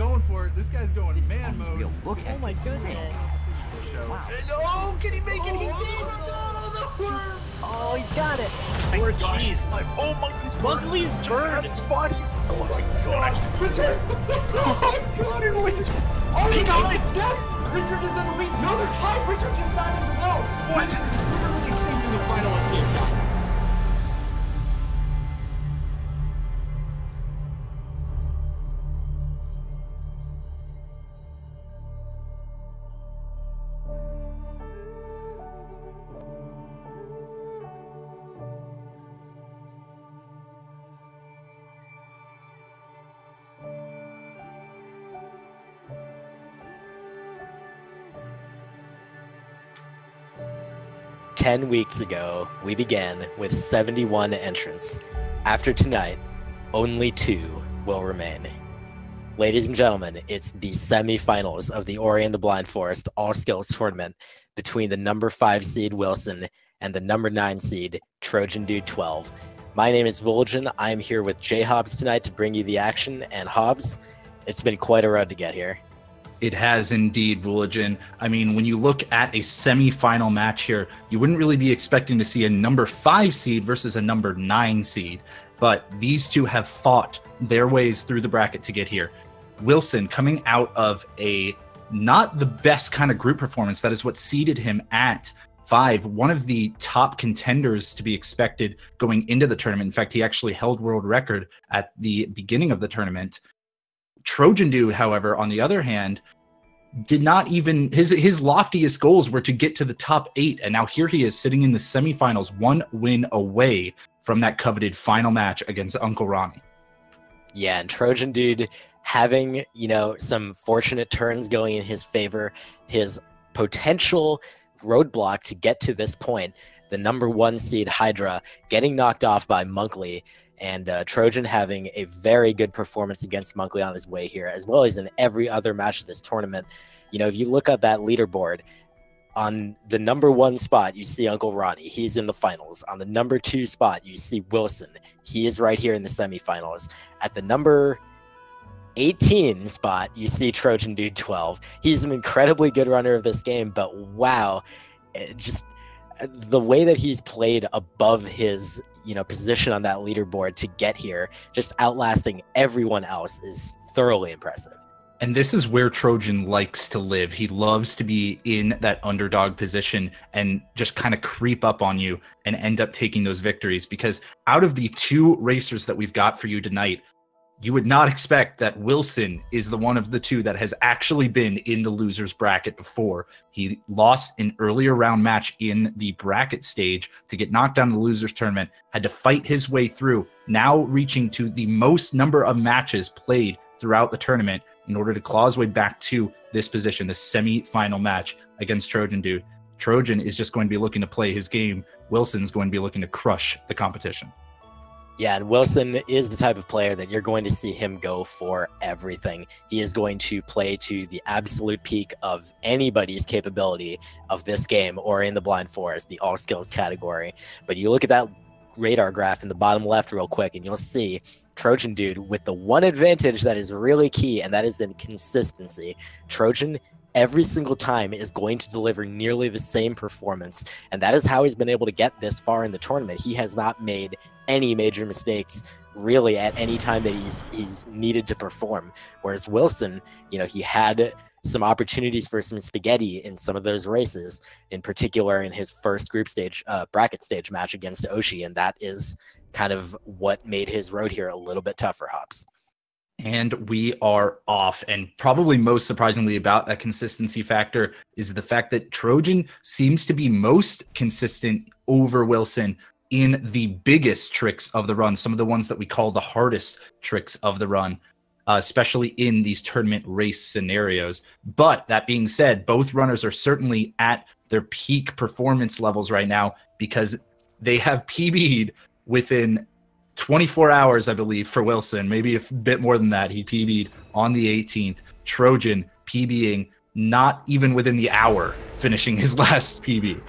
going for it. This guy's going man mode. Look Oh my goodness. Wow. Oh, can he make it? He did. Oh, he's got it. Poor jeez. Oh, Monkey's burned. His spot. Oh my god. Richard! Oh, he got it! Richard is in the lead. No, they're tied. Richard just died as well. What? This is literally synced in the final escape. 10 weeks ago, we began with 71 entrants. After tonight, only 2 will remain. Ladies and gentlemen, it's the semifinals of the Ori and the Blind Forest All-Skills Tournament between the number 5 seed Willson and the number 9 seed Trojandude12. My name is Willson. I'm here with J Hobbs tonight to bring you the action. And Hobbs, it's been quite a road to get here. It has indeed, Willson. I mean, when you look at a semi-final match here, you wouldn't really be expecting to see a number 5 seed versus a number 9 seed. But these two have fought their ways through the bracket to get here. Willson coming out of a not the best kind of group performance. That is what seeded him at 5, one of the top contenders to be expected going into the tournament. In fact, he actually held world record at the beginning of the tournament. Trojandude, however, on the other hand, did not even his loftiest goals were to get to the top 8, and now here he is sitting in the semifinals, 1 win away from that coveted final match against Uncle Ronnie. Yeah, and Trojandude having, you know, some fortunate turns going in his favor, his potential roadblock to get to this point, the number 1 seed Hydra getting knocked off by Monkley, and Trojan having a very good performance against Monkley on his way here, as well as in every other match of this tournament. You know, if you look at that leaderboard, on the number 1 spot, you see Uncle Ronnie. He's in the finals. On the number 2 spot, you see Willson. He is right here in the semifinals. At the number 18 spot, you see Trojandude12. He's an incredibly good runner of this game, but wow, just the way that he's played above his, you know, position on that leaderboard to get here, just outlasting everyone else, is thoroughly impressive. And this is where Trojan likes to live. He loves to be in that underdog position and just kind of creep up on you and end up taking those victories, because out of the 2 racers that we've got for you tonight, you would not expect that Willson is the one of the 2 that has actually been in the loser's bracket before. He lost an earlier round match in the bracket stage to get knocked down in the loser's tournament, had to fight his way through, now reaching to the most number of matches played throughout the tournament in order to claw his way back to this position, the semi-final match against Trojandude. Trojan is just going to be looking to play his game. Willson's going to be looking to crush the competition. Yeah, and Willson is the type of player that you're going to see him go for everything. He is going to play to the absolute peak of anybody's capability of this game, or in the Blind Forest, the all skills category. But you look at that radar graph in the bottom left real quick, and you'll see Trojandude with the one advantage that is really key, and that is in consistency. Trojan, every single time, is going to deliver nearly the same performance, and that is how he's been able to get this far in the tournament. He has not made any major mistakes really at any time that he's needed to perform, whereas Willson, you know, he had some opportunities for some spaghetti in some of those races, in particular in his first group stage bracket stage match against Oshi, and that is kind of what made his road here a little bit tougher, Hobbs. And we are off. And probably most surprisingly about that consistency factor is the fact that Trojan seems to be most consistent over Willson in the biggest tricks of the run, some of the ones that we call the hardest tricks of the run, especially in these tournament race scenarios. But that being said, both runners are certainly at their peak performance levels right now, because they have PB'd within 24 hours, I believe, for Willson. Maybe a bit more than that. He PB'd on the 18th. Trojan PBing not even within the hour, finishing his last PB.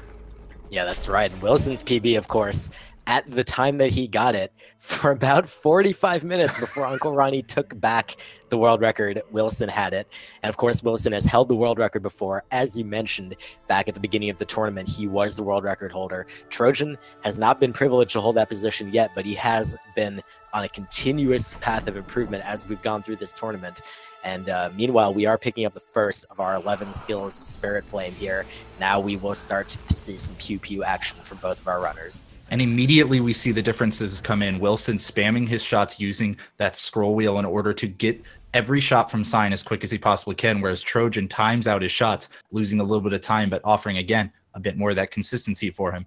Yeah, that's right. Wilson's PB, of course, at the time that he got it for about 45 minutes before Uncle Ronnie took back the world record. Willson had it. And of course, Willson has held the world record before. As you mentioned, back at the beginning of the tournament, he was the world record holder. Trojan has not been privileged to hold that position yet, but he has been on a continuous path of improvement as we've gone through this tournament. And meanwhile, we are picking up the first of our 11 skills of Spirit Flame here. Now we will start to see some pew-pew action from both of our runners. And immediately we see the differences come in. Willson spamming his shots using that scroll wheel in order to get every shot from Sign as quick as he possibly can, whereas Trojan times out his shots, losing a little bit of time, but offering, again, a bit more of that consistency for him.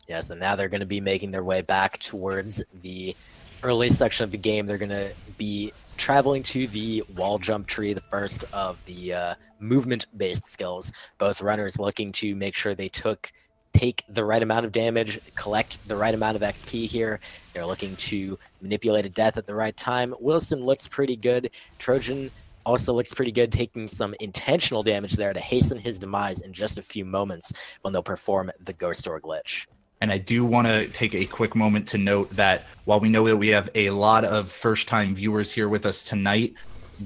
Yes, and now they're going to be making their way back towards the early section of the game. They're going to be traveling to the wall jump tree, the first of the movement-based skills. Both runners looking to make sure they take the right amount of damage, collect the right amount of XP here. They're looking to manipulate a death at the right time. Willson looks pretty good. Trojan also looks pretty good, taking some intentional damage there to hasten his demise in just a few moments when they'll perform the Ghost Door glitch. And I do want to take a quick moment to note that while we know that we have a lot of first-time viewers here with us tonight,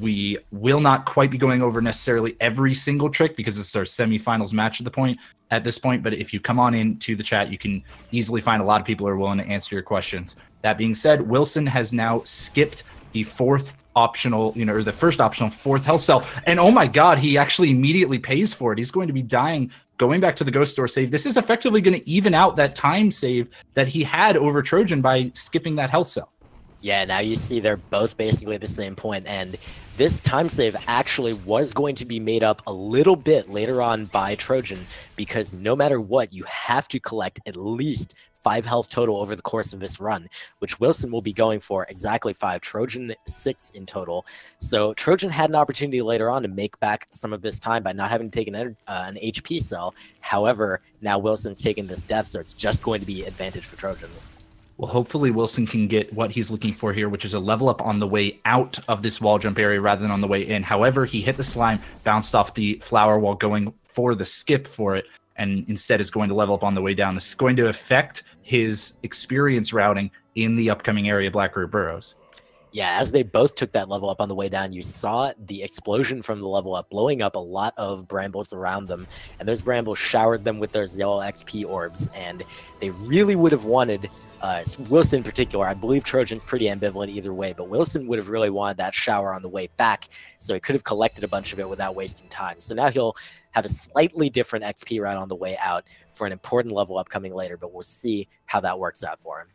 we will not quite be going over necessarily every single trick because this is our semifinals match at this point. But if you come on into the chat, you can easily find a lot of people who are willing to answer your questions. That being said, Willson has now skipped the fourth optional, or the first optional fourth health cell. And oh my God, he actually immediately pays for it. He's going to be dying, going back to the Ghost Door save. This is effectively going to even out that time save that he had over Trojan by skipping that health cell. Yeah, now you see they're both basically at the same point, and this time save actually was going to be made up a little bit later on by Trojan, because no matter what, you have to collect at least 5 health total over the course of this run, which Willson will be going for exactly 5, Trojan 6 in total. So Trojan had an opportunity later on to make back some of this time by not having to take an HP cell. However, now Wilson's taking this death, so it's just going to be advantage for Trojan. Well, hopefully Willson can get what he's looking for here, which is a level up on the way out of this wall jump area rather than on the way in. However, he hit the slime, bounced off the flower while going for the skip for it, and instead is going to level up on the way down. This is going to affect his experience routing in the upcoming area, Black Root Burrows. Yeah, as they both took that level up on the way down, you saw the explosion from the level up, blowing up a lot of brambles around them, and those brambles showered them with those yellow XP orbs, and they really would have wanted... Willson in particular, I believe Trojan's pretty ambivalent either way, but Willson would have really wanted that shower on the way back, so he could have collected a bunch of it without wasting time. So now he'll have a slightly different XP route on the way out for an important level up coming later, but we'll see how that works out for him.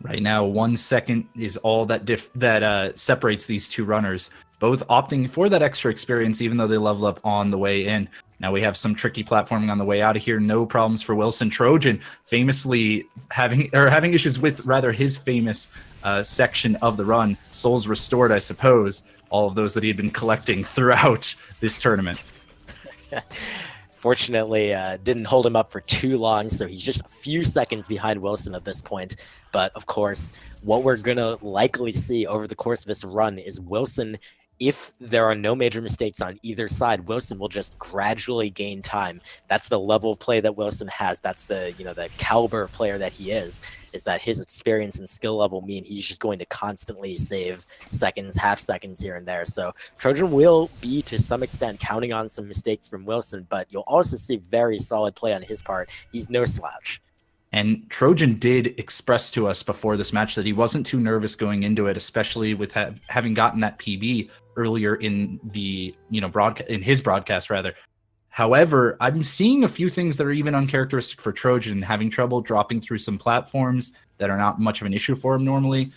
Right now, 1 second is all that separates these two runners, both opting for that extra experience, even though they level up on the way in. Now we have some tricky platforming on the way out of here. No problems for Willson. Trojan famously having issues with rather his famous section of the run. Souls restored, I suppose, all of those that he had been collecting throughout this tournament. Fortunately, didn't hold him up for too long, so he's just a few seconds behind Willson at this point. But of course, what we're going to likely see over the course of this run is Willson, if there are no major mistakes on either side, Willson will just gradually gain time. That's the level of play that Willson has. That's the, the caliber of player that he is that his experience and skill level mean he's just going to constantly save seconds, half seconds here and there. So Trojan will be, to some extent, counting on some mistakes from Willson, but you'll also see very solid play on his part. He's no slouch. And Trojan did express to us before this match that he wasn't too nervous going into it, especially with having gotten that PB earlier in the in his broadcast rather. However, I'm seeing a few things that are even uncharacteristic for Trojan, having trouble dropping through some platforms that are not much of an issue for him normally,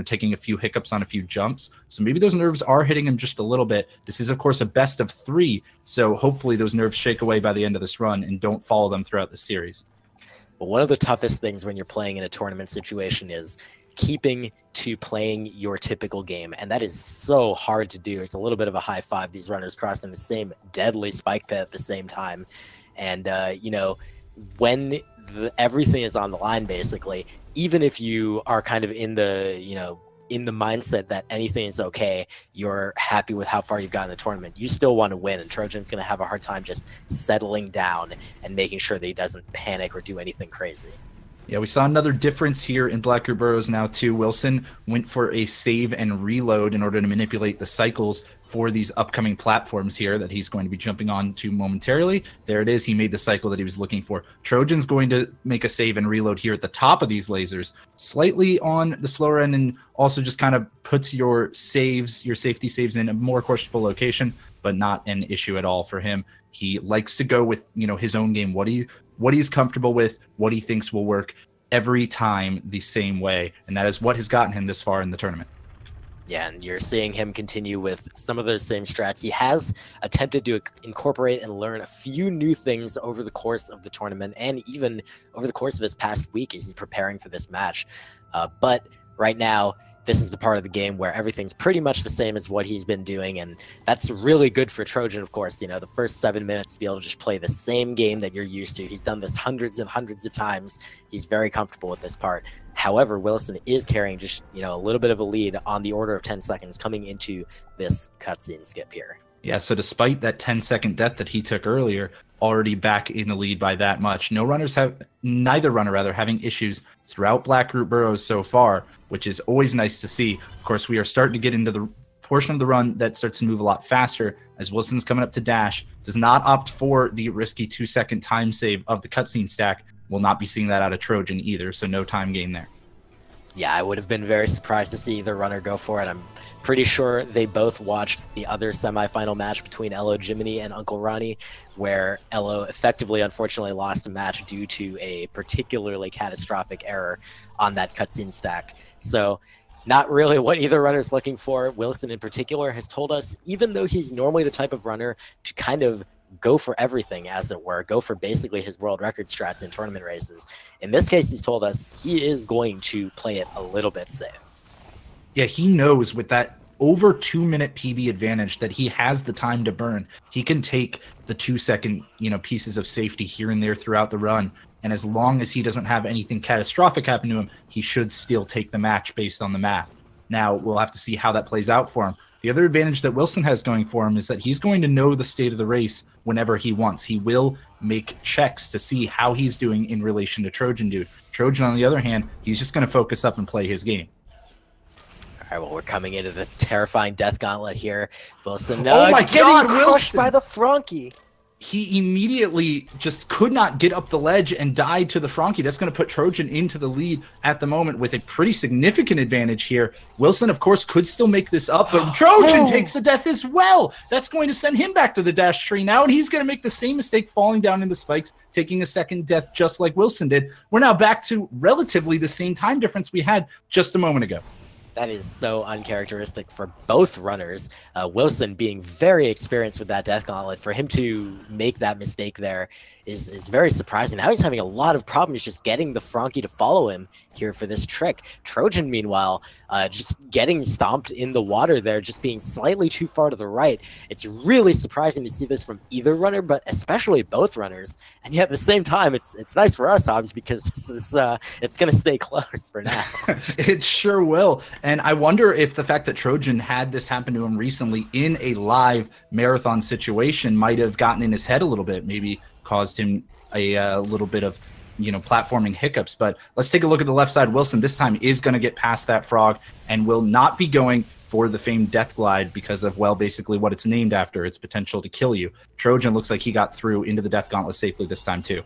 taking a few hiccups on a few jumps. So maybe those nerves are hitting him just a little bit. This is, of course, a best of 3, so hopefully those nerves shake away by the end of this run and don't follow them throughout the series. But one of the toughest things when you're playing in a tournament situation is keeping to playing your typical game, and that is so hard to do. It's a little bit of a high five, these runners crossing the same deadly spike pit at the same time. And when everything is on the line, basically, even if you are kind of in the mindset that anything is okay, you're happy with how far you've gotten in the tournament, you still want to win, and Trojan's going to have a hard time just settling down and making sure that he doesn't panic or do anything crazy. Yeah, we saw another difference here in Black Group Burrows now too. Willson went for a save and reload in order to manipulate the cycles for these upcoming platforms here that he's going to be jumping on to momentarily. There it is. He made the cycle that he was looking for. Trojan's going to make a save and reload here at the top of these lasers, slightly on the slower end, and also just kind of puts your saves, your safety saves, in a more questionable location, but not an issue at all for him. He likes to go with, you know, his own game, what he's comfortable with, what he thinks will work every time the same way, and that is what has gotten him this far in the tournament. Yeah, and you're seeing him continue with some of those same strats. He has attempted to incorporate and learn a few new things over the course of the tournament, and even over the course of his past week as he's preparing for this match. But right now, this is the part of the game where everything's pretty much the same as what he's been doing, and that's really good for Trojan, of course. You know, the first 7 minutes to be able to just play the same game that you're used to. He's done this hundreds and hundreds of times. He's very comfortable with this part. However, Willson is carrying just, you know, a little bit of a lead on the order of 10 seconds coming into this cutscene skip here. Yeah, so despite that 10-second death that he took earlier, already back in the lead by that much. Neither runner having issues throughout Black Group Burrows so far, which is always nice to see. Of course, we are starting to get into the portion of the run that starts to move a lot faster as Willson's coming up to dash. Does not opt for the risky 2-second time save of the cutscene stack. Will not be seeing that out of Trojan either, so no time gain there. Yeah, I would have been very surprised to see either runner go for it. I'm pretty sure they both watched the other semifinal match between Elo Jiminy and Uncle Ronnie, where Elo effectively, unfortunately, lost a match due to a particularly catastrophic error on that cutscene stack. So not really what either runner's looking for. Willson in particular has told us, even though he's normally the type of runner to kind of go for everything, as it were, go for basically his world record strats in tournament races. In this case, he's told us he is going to play it a little bit safe. Yeah, he knows with that over 2-minute PB advantage that he has the time to burn. He can take the 2-second, pieces of safety here and there throughout the run. And as long as he doesn't have anything catastrophic happen to him, he should still take the match based on the math. Now, we'll have to see how that plays out for him. The other advantage that Willson has going for him is that he's going to know the state of the race whenever he wants. He will make checks to see how he's doing in relation to Trojan Dude. Trojan, on the other hand, he's just going to focus up and play his game. All right, well, we're coming into the terrifying death gauntlet here. Willson, oh my God, crushed Willson! By the Frankie. He immediately just could not get up the ledge and died to the Frankie. That's going to put Trojan into the lead at the moment with a pretty significant advantage here. Willson, of course, could still make this up, but Trojan takes a death as well. That's going to send him back to the dash tree now, and he's going to make the same mistake, falling down in the spikes, taking a second death just like Willson did. We're now back to relatively the same time difference we had just a moment ago. That is so uncharacteristic for both runners. Willson being very experienced with that death gauntlet, for him to make that mistake there is very surprising. Now he's having a lot of problems just getting the Frankie to follow him here for this trick. Trojan, meanwhile, just getting stomped in the water there, just being slightly too far to the right. It's really surprising to see this from either runner, but especially both runners. And yet at the same time, it's nice for us, Hobbs, because this is it's going to stay close for now. It sure will. And I wonder if the fact that Trojan had this happen to him recently in a live marathon situation might have gotten in his head a little bit, maybe caused him a little bit of, platforming hiccups. But let's take a look at the left side. Willson this time is going to get past that frog and will not be going for the famed death glide because of, well, basically what it's named after, its potential to kill you. Trojan looks like he got through into the death gauntlet safely this time too.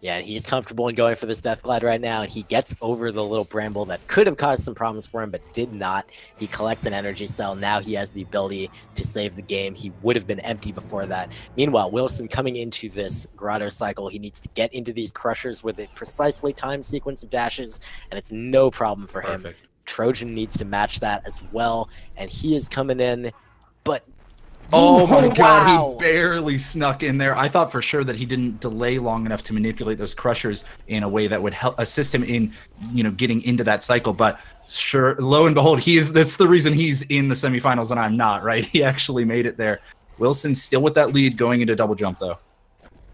Yeah, and he's comfortable in going for this death glide right now, and he gets over the little bramble that could have caused some problems for him, but did not. He collects an energy cell. Now he has the ability to save the game. He would have been empty before that. Meanwhile, Willson coming into this grotto cycle, he needs to get into these crushers with a precisely timed sequence of dashes, and it's no problem for him. Trojan needs to match that as well, and he is coming in, but... Oh my God, he barely snuck in there. I thought for sure that he didn't delay long enough to manipulate those crushers in a way that would help assist him in, getting into that cycle. But sure, lo and behold, that's the reason he's in the semifinals and I'm not, right? He actually made it there. Willson still with that lead going into double jump though.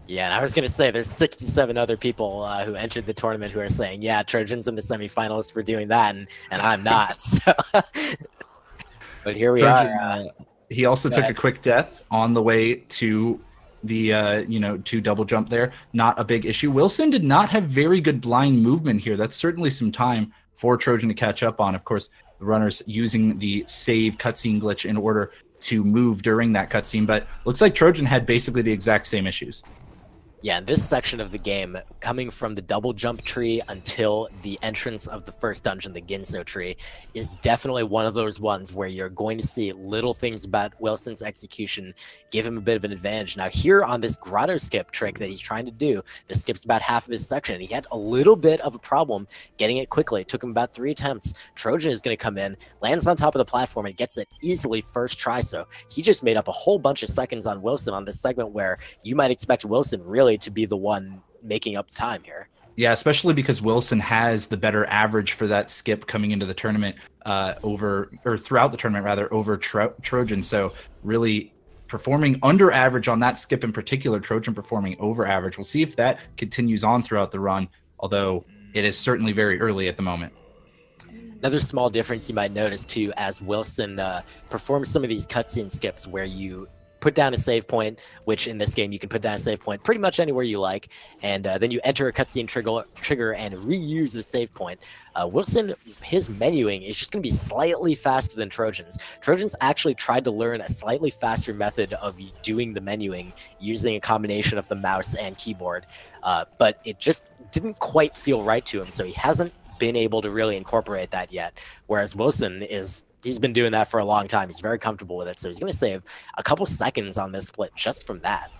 Yeah, and I was going to say there's 67 other people who entered the tournament who are saying, yeah, Trojan's in the semifinals for doing that, and I'm not. So. But here we are. He also took a quick death on the way to the two double jump there. Not a big issue. Willson did not have very good blind movement here. That's certainly some time for Trojan to catch up on. Of course, the runners using the save cutscene glitch in order to move during that cutscene, but looks like Trojan had basically the exact same issues. Yeah, this section of the game, coming from the double jump tree until the entrance of the first dungeon, the Ginso tree, is definitely one of those ones where you're going to see little things about Willson's execution give him a bit of an advantage. Now here on this grotto skip trick that he's trying to do, this skips about half of this section, and he had a little bit of a problem getting it quickly. It took him about 3 attempts. Trojan is going to come in, lands on top of the platform, and gets it easily first try. So he just made up a whole bunch of seconds on Willson on this segment where you might expect Willson really to be the one making up time here. Yeah, especially because Willson has the better average for that skip coming into the tournament throughout the tournament rather over Trojan. So really performing under average on that skip in particular, Trojan performing over average. We'll see if that continues on throughout the run, although it is certainly very early at the moment. Another small difference you might notice too, as Willson performs some of these cutscene skips where you put down a save point, which in this game you can put down a save point pretty much anywhere you like, and then you enter a cutscene trigger and reuse the save point. Willson, his menuing is just going to be slightly faster than Trojan's. Trojan's actually tried to learn a slightly faster method of doing the menuing using a combination of the mouse and keyboard, but it just didn't quite feel right to him, so he hasn't been able to really incorporate that yet, whereas Willson he's been doing that for a long time. He's very comfortable with it, so he's going to save a couple seconds on this split just from that.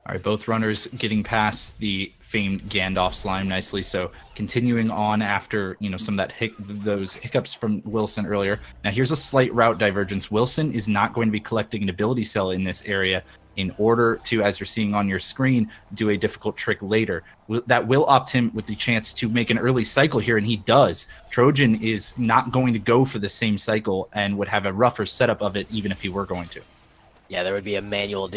All right, both runners getting past the famed Gandalf slime nicely. So continuing on after some of those hiccups from Willson earlier. Now here's a slight route divergence. Willson is not going to be collecting an ability cell in this area in order to, as you're seeing on your screen, do a difficult trick later. That will opt him with the chance to make an early cycle here, and he does. Trojan is not going to go for the same cycle and would have a rougher setup of it even if he were going to. Yeah, there would be a manual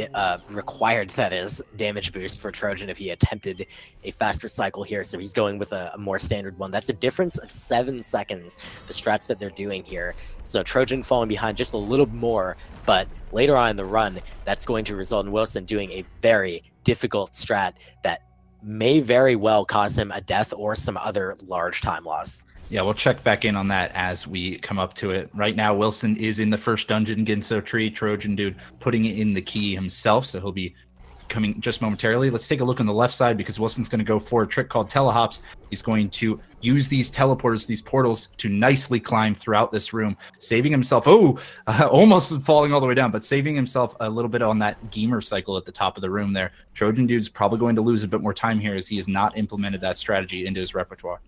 required, that is, damage boost for Trojan if he attempted a faster cycle here, so he's going with a more standard one. That's a difference of 7 seconds, the strats that they're doing here. So Trojan falling behind just a little more, but later on in the run, that's going to result in Willson doing a very difficult strat that may very well cause him a death or some other large time loss. Yeah, we'll check back in on that as we come up to it. Right now, Willson is in the first dungeon, Ginso tree. Trojandude putting it in the key himself, so he'll be coming just momentarily. Let's take a look on the left side because Wilson's going to go for a trick called telehops. He's going to use these teleporters, these portals, to nicely climb throughout this room, saving himself, almost falling all the way down, but saving himself a little bit on that gamer cycle at the top of the room there. Trojandude's probably going to lose a bit more time here as he has not implemented that strategy into his repertoire.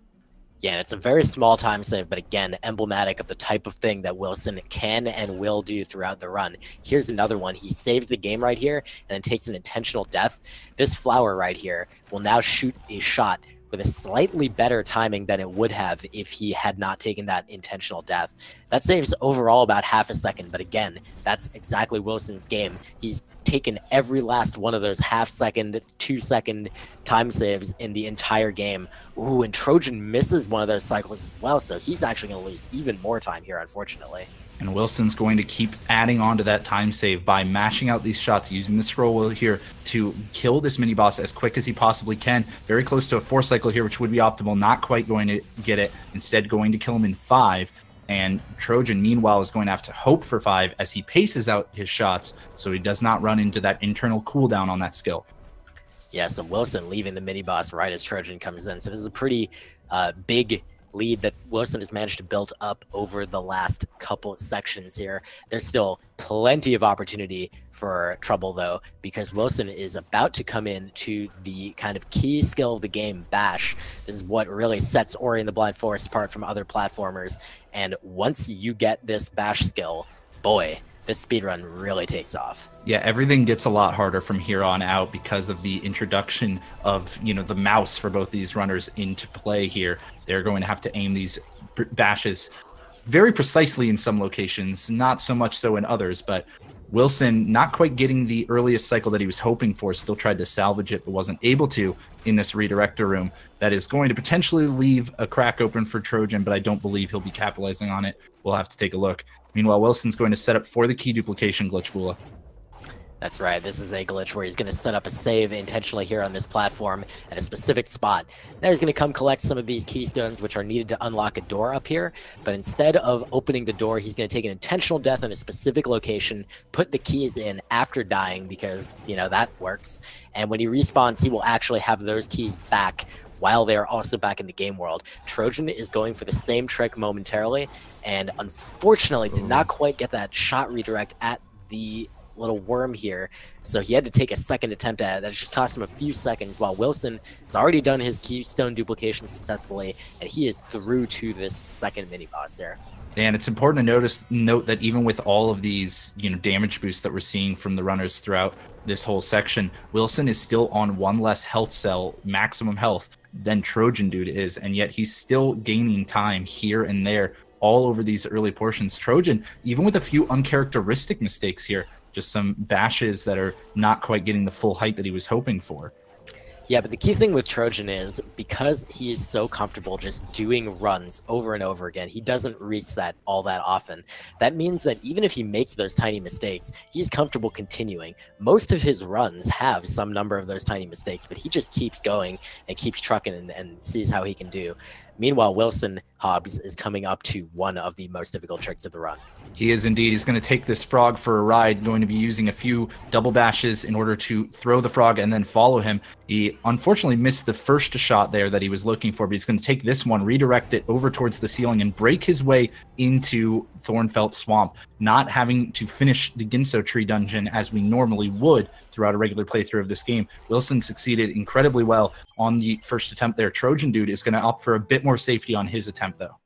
Yeah, and it's a very small time save, but again, emblematic of the type of thing that Willson can and will do throughout the run. Here's another one. He saves the game right here and then takes an intentional death. This flower right here will now shoot a shot with a slightly better timing than it would have if he had not taken that intentional death. That saves overall about half a second, but again, that's exactly Willson's game. He's taken every last one of those half-second, 2-second time saves in the entire game. Ooh, and Trojan misses one of those cycles as well, so he's actually going to lose even more time here, unfortunately. And Willson's going to keep adding on to that time save by mashing out these shots, using the scroll wheel here to kill this mini boss as quick as he possibly can. Very close to a 4 cycle here, which would be optimal. Not quite going to get it. Instead, going to kill him in 5. And Trojan, meanwhile, is going to have to hope for 5 as he paces out his shots so he does not run into that internal cooldown on that skill. Yeah, so Willson leaving the mini boss right as Trojan comes in. So this is a pretty big lead that Willson has managed to build up over the last couple sections here. There's still plenty of opportunity for trouble, though, because Willson is about to come in to the kind of key skill of the game, Bash. This is what really sets Ori and the Blind Forest apart from other platformers, and once you get this Bash skill, boy, this speedrun really takes off. Yeah, everything gets a lot harder from here on out because of the introduction of, the mouse for both these runners into play here. They're going to have to aim these bashes very precisely in some locations, not so much so in others, but Willson not quite getting the earliest cycle that he was hoping for, still tried to salvage it, but wasn't able to in this redirector room. That is going to potentially leave a crack open for Trojan, but I don't believe he'll be capitalizing on it. We'll have to take a look. Meanwhile, Wilson's going to set up for the key duplication glitch, Bula. That's right. This is a glitch where he's going to set up a save intentionally here on this platform at a specific spot. Now he's going to come collect some of these keystones, which are needed to unlock a door up here. But instead of opening the door, he's going to take an intentional death in a specific location, put the keys in after dying because, you know, that works. And when he respawns, he will actually have those keys back while they're also back in the game world. Trojan is going for the same trick momentarily, and unfortunately did not quite get that shot redirect at the little worm here, so he had to take a second attempt at it. That just cost him a few seconds, while Willson has already done his keystone duplication successfully, and he is through to this second mini boss here. And it's important to note that even with all of these, damage boosts that we're seeing from the runners throughout this whole section, Willson is still on one less health cell, maximum health, than Trojandude is, and yet he's still gaining time here and there all over these early portions. Trojan, even with a few uncharacteristic mistakes here, just some bashes that are not quite getting the full height that he was hoping for. Yeah, but the key thing with Trojan is, because he is so comfortable just doing runs over and over again, he doesn't reset all that often. That means that even if he makes those tiny mistakes, he's comfortable continuing. Most of his runs have some number of those tiny mistakes, but he just keeps going and keeps trucking and sees how he can do. Meanwhile, Willson Hobbs is coming up to one of the most difficult tricks of the run. He is indeed. He's going to take this frog for a ride, going to be using a few double bashes in order to throw the frog and then follow him. He unfortunately missed the first shot there that he was looking for, but he's going to take this one, redirect it over towards the ceiling, and break his way into Thornfelt Swamp, not having to finish the Ginso Tree dungeon as we normally would throughout a regular playthrough of this game. Willson succeeded incredibly well on the first attempt there. Trojandude is going to opt for a bit more safety on his attempt, though.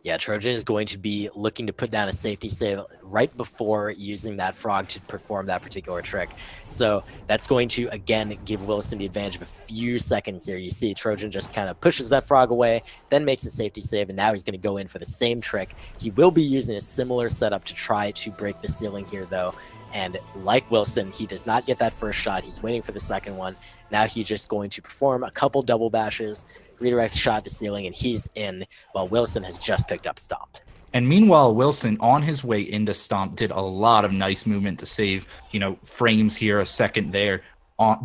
Yeah, Trojan is going to be looking to put down a safety save right before using that frog to perform that particular trick. So that's going to, again, give Willson the advantage of a few seconds here. You see Trojan just kind of pushes that frog away, then makes a safety save, and now he's going to go in for the same trick. He will be using a similar setup to try to break the ceiling here, though. And like Willson, he does not get that first shot. He's waiting for the second one. Now he's just going to perform a couple double bashes, redirect shot at the ceiling, and he's in, while Willson has just picked up Stomp. And meanwhile, Willson, on his way into Stomp, did a lot of nice movement to save, frames here, a second there,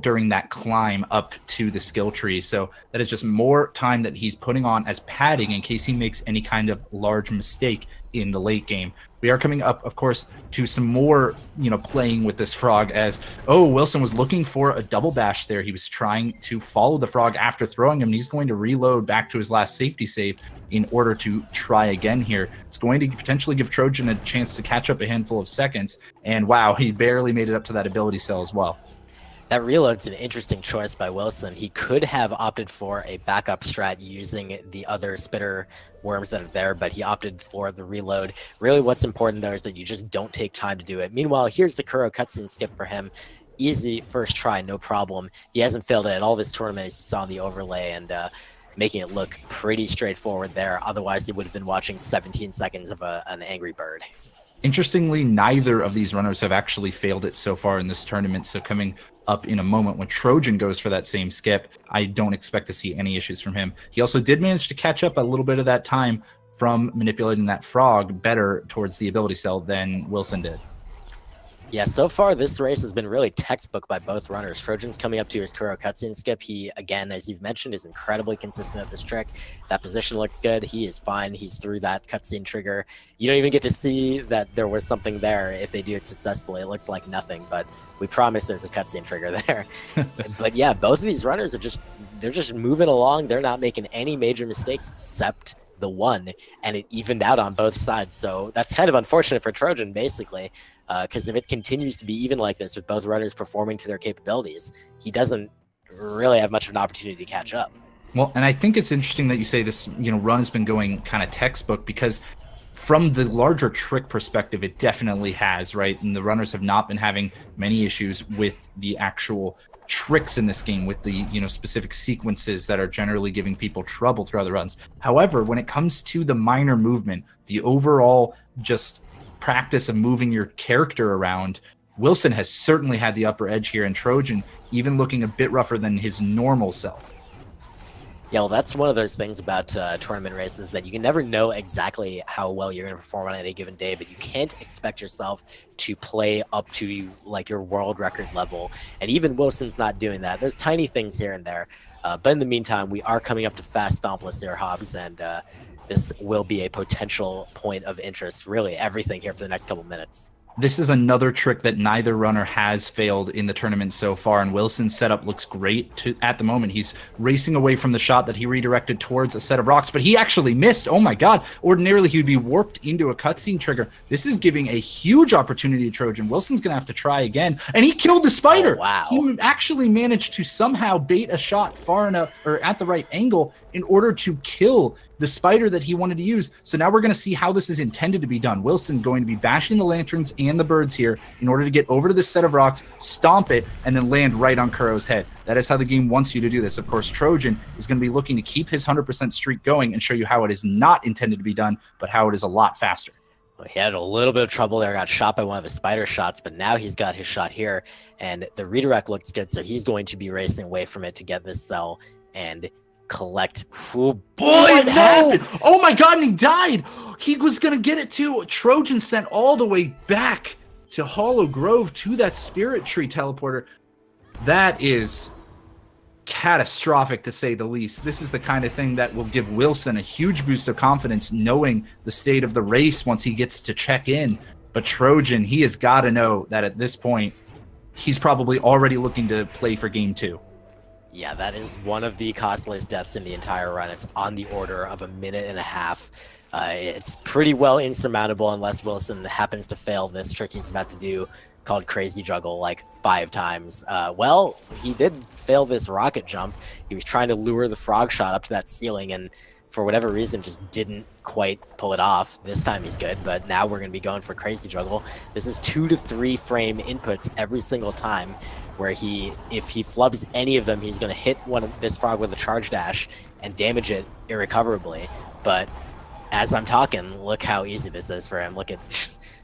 during that climb up to the skill tree. So that is just more time that he's putting on as padding in case he makes any kind of large mistake in the late game. We are coming up, of course, to some more, playing with this frog as, Willson was looking for a double bash there. He was trying to follow the frog after throwing him, and he's going to reload back to his last safety save in order to try again here. It's going to potentially give Trojan a chance to catch up a handful of seconds, and wow, he barely made it up to that ability cell as well. That reload's an interesting choice by Willson. He could have opted for a backup strat using the other spitter worms that are there, but he opted for the reload. Really what's important though is that you just don't take time to do it. Meanwhile, here's the Kuro cutscene skip for him. Easy first try, no problem. He hasn't failed it at all this tournament, as you saw in the overlay, and making it look pretty straightforward there. Otherwise, he would have been watching 17 seconds of an Angry Bird. Interestingly, neither of these runners have actually failed it so far in this tournament, so coming up in a moment when Trojan goes for that same skip, I don't expect to see any issues from him. He also did manage to catch up a little bit of that time from manipulating that frog better towards the ability cell than Willson did. Yeah, so far this race has been really textbook by both runners. Trojan's coming up to his Kuro cutscene skip. He, again, as you've mentioned, is incredibly consistent at this trick. That position looks good. He is fine. He's through that cutscene trigger. You don't even get to see that there was something there if they do it successfully. It looks like nothing, but we promise there's a cutscene trigger there. But yeah, both of these runners are they're just moving along. They're not making any major mistakes except the one, and it evened out on both sides. So that's kind of unfortunate for Trojan, basically. Because if it continues to be even like this with both runners performing to their capabilities, he doesn't really have much of an opportunity to catch up. Well, and I think it's interesting that you say this, run has been going kind of textbook, because from the larger trick perspective, it definitely has, right? And the runners have not been having many issues with the actual tricks in this game, with the specific sequences that are generally giving people trouble throughout the runs. However, when it comes to the minor movement, the overall just practice of moving your character around, Willson has certainly had the upper edge here, and Trojan even looking a bit rougher than his normal self. Yeah, well, that's one of those things about tournament races that you can never know exactly how well you're going to perform on any given day, but you can't expect yourself to play up to like your world record level. And even Wilson's not doing that. There's tiny things here and there. But in the meantime, we are coming up to fast stompless here, Hobbs, and this will be a potential point of interest, really everything here for the next couple minutes. This is another trick that neither runner has failed in the tournament so far, and Wilson's setup looks great at the moment. He's racing away from the shot that he redirected towards a set of rocks, but he actually missed. Oh my god. Ordinarily, he would be warped into a cutscene trigger. This is giving a huge opportunity to Trojan. Wilson's going to have to try again, and he killed the spider. Oh, wow. He actually managed to somehow bait a shot far enough, or at the right angle, in order to kill the spider that he wanted to use. So now we're going to see how this is intended to be done. Wilson going to be bashing the lanterns and the birds here in order to get over to this set of rocks, stomp it, and then land right on Kuro's head. That is how the game wants you to do this. Of course, Trojan is going to be looking to keep his 100% streak going and show you how it is not intended to be done, but how it is a lot faster. Well, he had a little bit of trouble there, got shot by one of the spider shots, but now he's got his shot here, and the redirect looks good, so he's going to be racing away from it to get this cell and collect. Oh boy, no! Oh my god, and he died! He was gonna get it too. Trojan sent all the way back to Hollow Grove to that Spirit Tree teleporter. That is catastrophic, to say the least. This is the kind of thing that will give Wilson a huge boost of confidence, knowing the state of the race once he gets to check in. But Trojan, he has got to know that at this point, he's probably already looking to play for game 2. Yeah, that is one of the costliest deaths in the entire run. It's on the order of a minute and a half. It's pretty well insurmountable unless Wilson happens to fail this trick he's about to do called Crazy Juggle like 5 times. Well, he did fail this rocket jump. He was trying to lure the frog shot up to that ceiling and for whatever reason just didn't quite pull it off. This time he's good, but now we're going to be going for Crazy Juggle. This is 2 to 3 frame inputs every single time, where if he flubs any of them, he's going to hit this frog with a charge dash and damage it irrecoverably. But as I'm talking, look how easy this is for him. Look at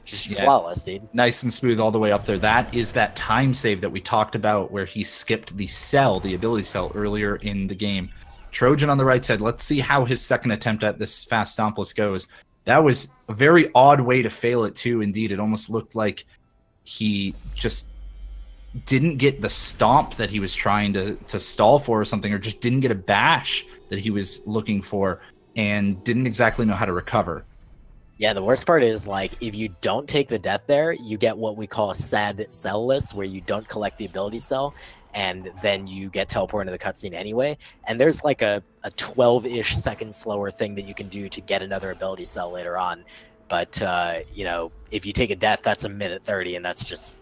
just flawless, dude. Nice and smooth all the way up there. That is that time save that we talked about where he skipped the cell, the ability cell, earlier in the game. Trojan on the right side. Let's see how his second attempt at this fast stompless goes. That was a very odd way to fail it too. Indeed, it almost looked like he just didn't get the stomp that he was trying to stall for or something, or just didn't get a bash that he was looking for and didn't exactly know how to recover. Yeah, the worst part is, like, if you don't take the death there, you get what we call a sad cell-less, where you don't collect the ability cell, and then you get teleported into the cutscene anyway. And there's like a 12-ish second slower thing that you can do to get another ability cell later on. But, you know, if you take a death, that's a minute 30, and that's just...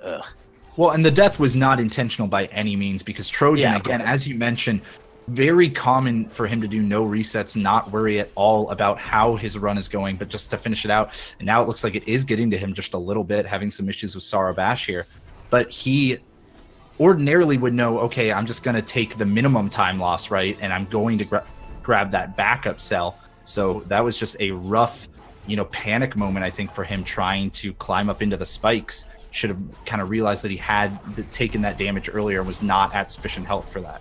ugh. Well, and the death was not intentional by any means, because Trojan, again, as you mentioned, very common for him to do no resets, not worry at all about how his run is going, but just to finish it out. And now it looks like it is getting to him just a little bit, having some issues with Sorrow Bash here. But he ordinarily would know, okay, I'm just going to take the minimum time loss, right? And I'm going to grab that backup cell. So that was just a rough, you know, panic moment, I think, for him trying to climb up into the spikes. Should have kind of realized that he had taken that damage earlier and was not at sufficient health for that.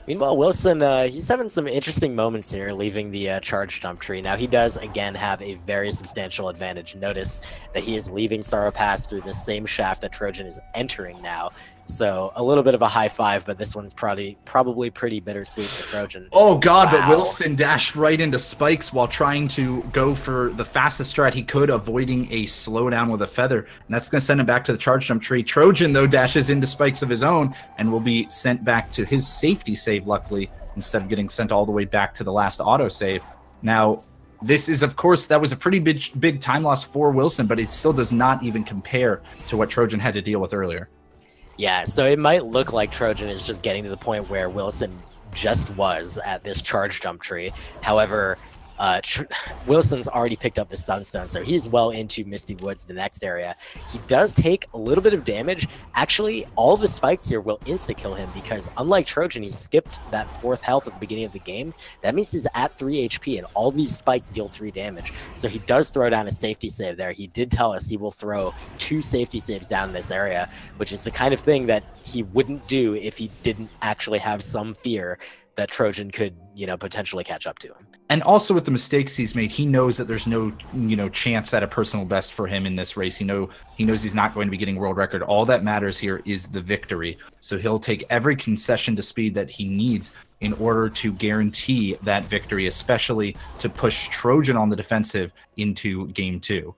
Meanwhile, Wilson, he's having some interesting moments here, leaving the charge jump tree. Now, he does, again, have a very substantial advantage. Notice that he is leaving Sorrow Pass through the same shaft that Trojan is entering now. So, a little bit of a high five, but this one's probably pretty bittersweet for Trojan. Oh, God, wow. But Wilson dashed right into spikes while trying to go for the fastest strat he could, avoiding a slowdown with a feather. And that's going to send him back to the charge jump tree. Trojan, though, dashes into spikes of his own and will be sent back to his safety save, luckily, instead of getting sent all the way back to the last autosave. Now, this is, of course, that was a pretty big time loss for Wilson, but it still does not even compare to what Trojan had to deal with earlier. Yeah, so it might look like Trojan is just getting to the point where Wilson just was at this charge jump tree. However, Wilson's already picked up the Sunstone, so he's well into Misty Woods, the next area. He does take a little bit of damage. Actually, all the spikes here will insta-kill him because, unlike Trojan, he skipped that 4th health at the beginning of the game. That means he's at 3 HP, and all these spikes deal 3 damage. So he does throw down a safety save there. He did tell us he will throw 2 safety saves down in this area, which is the kind of thing that he wouldn't do if he didn't actually have some fear that Trojan could, potentially catch up to him. And also with the mistakes he's made, he knows that there's no, chance at a personal best for him in this race. He knows he's not going to be getting world record. All that matters here is the victory. So he'll take every concession to speed that he needs in order to guarantee that victory, especially to push Trojan on the defensive into game 2.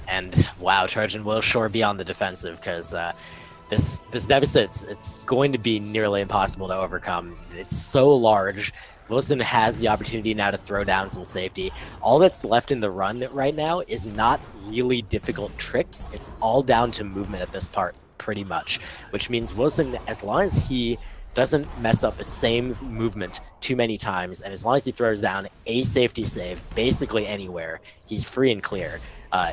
And wow, Trojan will sure be on the defensive because this deficit, it's going to be nearly impossible to overcome. It's so large. Willson has the opportunity now to throw down some safety. All that's left in the run right now is not really difficult tricks. It's all down to movement at this part, pretty much, which means Willson, as long as he doesn't mess up the same movement too many times, and as long as he throws down a safety save basically anywhere, he's free and clear.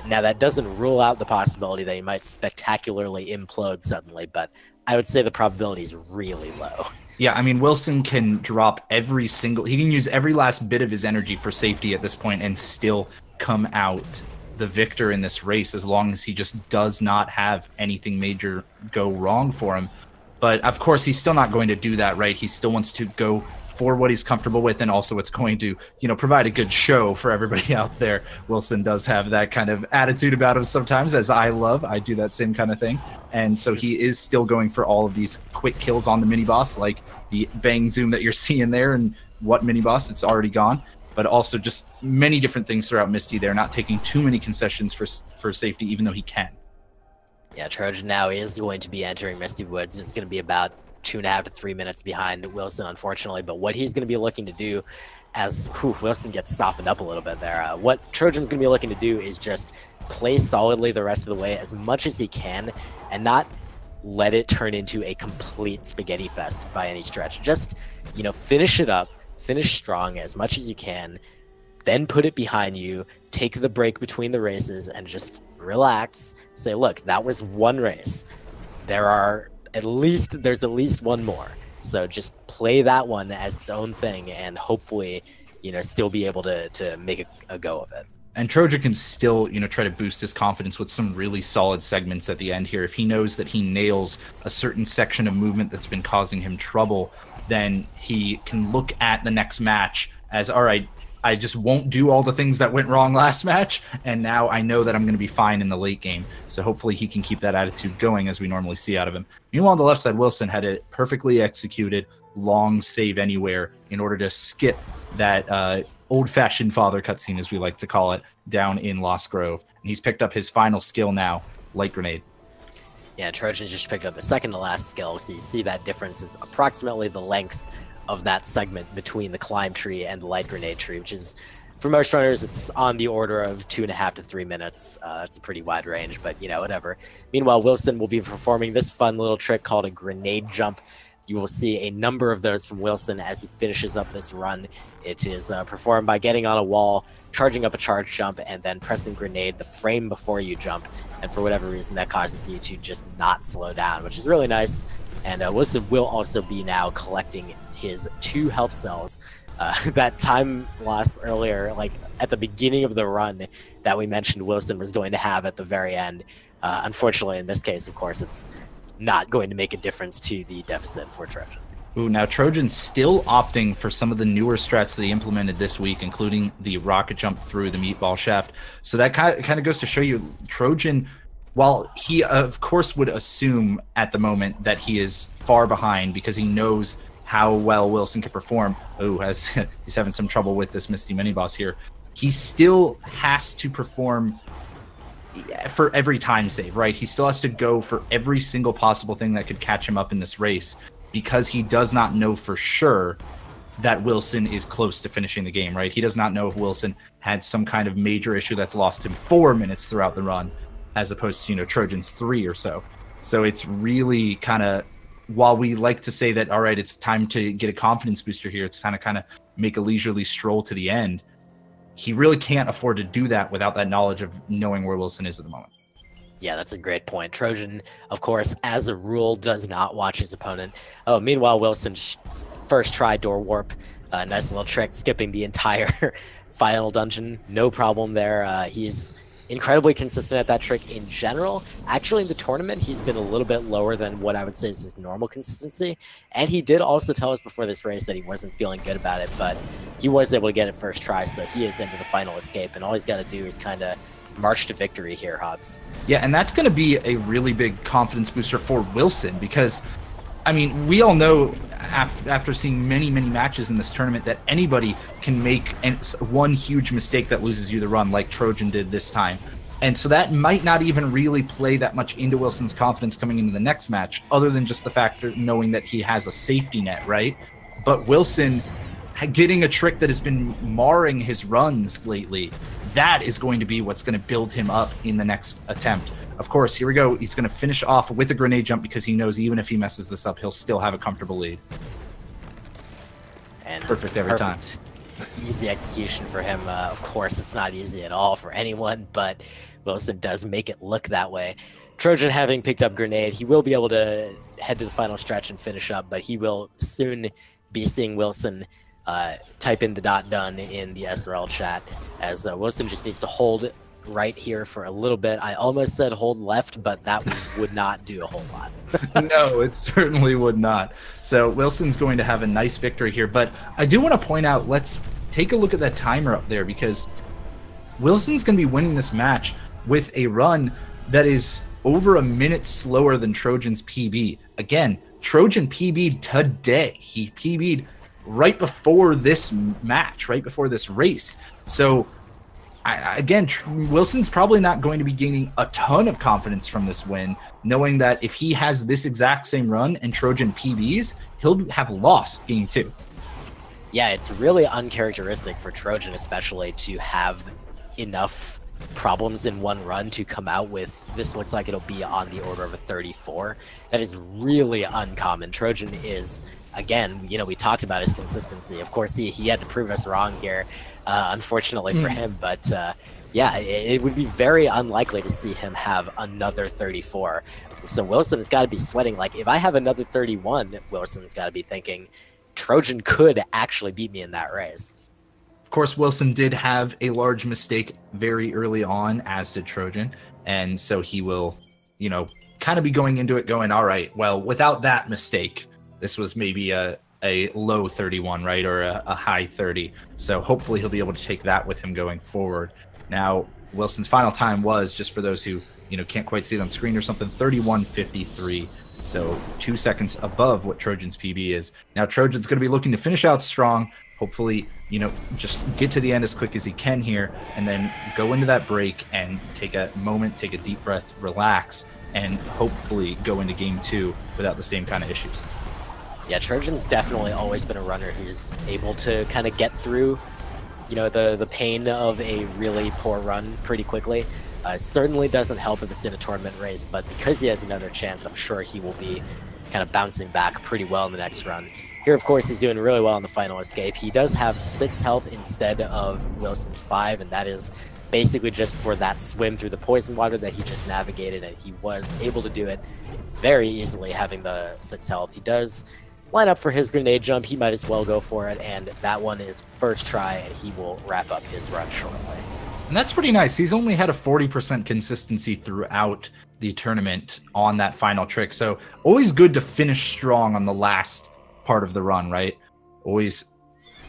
Now, that doesn't rule out the possibility that he might spectacularly implode suddenly, but I would say the probability is really low. Yeah, I mean, Willson can drop he can use every last bit of his energy for safety at this point and still come out the victor in this race, as long as he just does not have anything major go wrong for him. But of course, he's still not going to do that, right? He still wants to go for what he's comfortable with, and also it's going to, provide a good show for everybody out there. Willson does have that kind of attitude about him sometimes, as I do that same kind of thing. And so he is still going for all of these quick kills on the mini boss, like the bang zoom that you're seeing there, and what mini boss, it's already gone. But also just many different things throughout Misty there, not taking too many concessions for safety, even though he can. Yeah, Trojan now is going to be entering Misty Woods. It's going to be about 2.5 to 3 minutes behind Willson, unfortunately. But what he's going to be looking to do, as Willson gets softened up a little bit there, what Trojan's going to be looking to do is just play solidly the rest of the way as much as he can, and not let it turn into a complete spaghetti fest by any stretch. Just, finish it up, finish strong as much as you can, then put it behind you, take the break between the races, and just relax. Say, look, that was one race. There's at least one more. So just play that one as its own thing, and hopefully, still be able to make a go of it. And Trojan can still, try to boost his confidence with some really solid segments at the end here. If he knows that he nails a certain section of movement that's been causing him trouble, then he can look at the next match as, all right, I just won't do all the things that went wrong last match, and now I know that I'm going to be fine in the late game. So hopefully he can keep that attitude going, as we normally see out of him. Meanwhile, on the left side, Willson had a perfectly executed long save anywhere in order to skip that old-fashioned father cutscene, as we like to call it, down in Lost Grove. And he's picked up his final skill now, Light Grenade. Yeah, Trojan just picked up the second to last skill, so you see that difference is approximately the length of that segment between the climb tree and the light grenade tree, which is, for most runners, it's on the order of 2.5 to 3 minutes. It's a pretty wide range, but whatever. Meanwhile, Willson will be performing this fun little trick called a grenade jump. You will see a number of those from Willson as he finishes up this run. It is performed by getting on a wall, charging up a charge jump, and then pressing grenade the frame before you jump. And for whatever reason, that causes you to just not slow down, which is really nice. And Willson will also be now collecting his 2 health cells. That time loss earlier, like at the beginning of the run that we mentioned Willson was going to have at the very end. Unfortunately, in this case, of course, it's not going to make a difference to the deficit for Trojan. Ooh, now Trojan's still opting for some of the newer strats that he implemented this week, including the rocket jump through the meatball shaft. So that kind of goes to show you Trojan, while he of course would assume at the moment that he is far behind because he knows how well Willson can perform. Oh, as he's having some trouble with this Misty mini boss here. He still has to perform for every time save, right? He still has to go for every single possible thing that could catch him up in this race, because he does not know for sure that Willson is close to finishing the game, right? He does not know if Willson had some kind of major issue that's lost him 4 minutes throughout the run, as opposed to, Trojan's 3 or so. So it's really kind of, while we like to say that, all right, it's time to get a confidence booster here, it's kind of make a leisurely stroll to the end, he really can't afford to do that without that knowledge of knowing where Willson is at the moment. Yeah, that's a great point. Trojan, of course, as a rule, does not watch his opponent. Oh, meanwhile, Willson first try door warp. Nice little trick, skipping the entire final dungeon. No problem there. He's incredibly consistent at that trick in general. Actually, in the tournament, he's been a little bit lower than what I would say is his normal consistency. And he did also tell us before this race that he wasn't feeling good about it, but he was able to get it first try, so he is into the final escape. And all he's got to do is kind of march to victory here, Hobbs. Yeah, and that's going to be a really big confidence booster for Willson because, I mean, we all know after seeing many, many matches in this tournament that anybody can make one huge mistake that loses you the run, like Trojan did this time. And so that might not even really play that much into Willson's confidence coming into the next match, other than just the fact of knowing that he has a safety net, right? But Willson getting a trick that has been marring his runs lately, that is going to be what's going to build him up in the next attempt. Of course, here we go. He's going to finish off with a grenade jump because he knows even if he messes this up, he'll still have a comfortable lead. And perfect every time. Easy execution for him. Of course, it's not easy at all for anyone, but Willson does make it look that way. Trojan having picked up grenade, he will be able to head to the final stretch and finish up, but he will soon be seeing Willson type in the .done in the SRL chat, as Willson just needs to hold right here for a little bit. I almost said hold left, but that would not do a whole lot. No, it certainly would not. So Willson's going to have a nice victory here, but I do want to point out, let's take a look at that timer up there, because Willson's going to be winning this match with a run that is over a minute slower than Trojan's PB. Again, Trojan PB'd today. He PB'd right before this match, right before this race. So again, Willson's probably not going to be gaining a ton of confidence from this win, knowing that if he has this exact same run and Trojan PBs, he'll have lost game 2. Yeah, it's really uncharacteristic for Trojan especially to have enough problems in one run to come out with, this looks like it'll be on the order of a 34. That is really uncommon. Trojan is, again, you know, we talked about his consistency. Of course, he had to prove us wrong here, unfortunately for him. But yeah, it would be very unlikely to see him have another 34. So Willson's got to be sweating. Like, if I have another 31, Willson's got to be thinking, Trojan could actually beat me in that race. Of course, Willson did have a large mistake very early on, as did Trojan. And so he will, you know, kind of be going into it going, all right, well, without that mistake, this was maybe a low 31, right? Or a high 30. So hopefully he'll be able to take that with him going forward. Now, Willson's final time was, just for those who, you know, can't quite see it on screen or something, 31:53. So 2 seconds above what Trojan's PB is. Now Trojan's going to be looking to finish out strong. Hopefully, you know, just get to the end as quick as he can here, and then go into that break and take a moment, take a deep breath, relax, and hopefully go into game 2 without the same kind of issues. Yeah, Trojan's definitely always been a runner who's able to kind of get through, you know, the pain of a really poor run pretty quickly. Certainly doesn't help if it's in a tournament race, but because he has another chance, I'm sure he will be kind of bouncing back pretty well in the next run. Here, of course, he's doing really well in the final escape. He does have 6 health instead of Willson's 5, and that is basically just for that swim through the poison water that he just navigated, and he was able to do it very easily, having the 6 health. He does line up for his grenade jump. He might as well go for it, and that one is first try, and he will wrap up his run shortly. And that's pretty nice. He's only had a 40% consistency throughout the tournament on that final trick. So always good to finish strong on the last part of the run, right? Always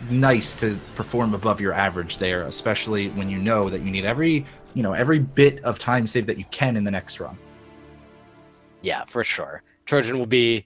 nice to perform above your average there, especially when you know that you need every bit of time save that you can in the next run. Yeah, for sure. Trojan will be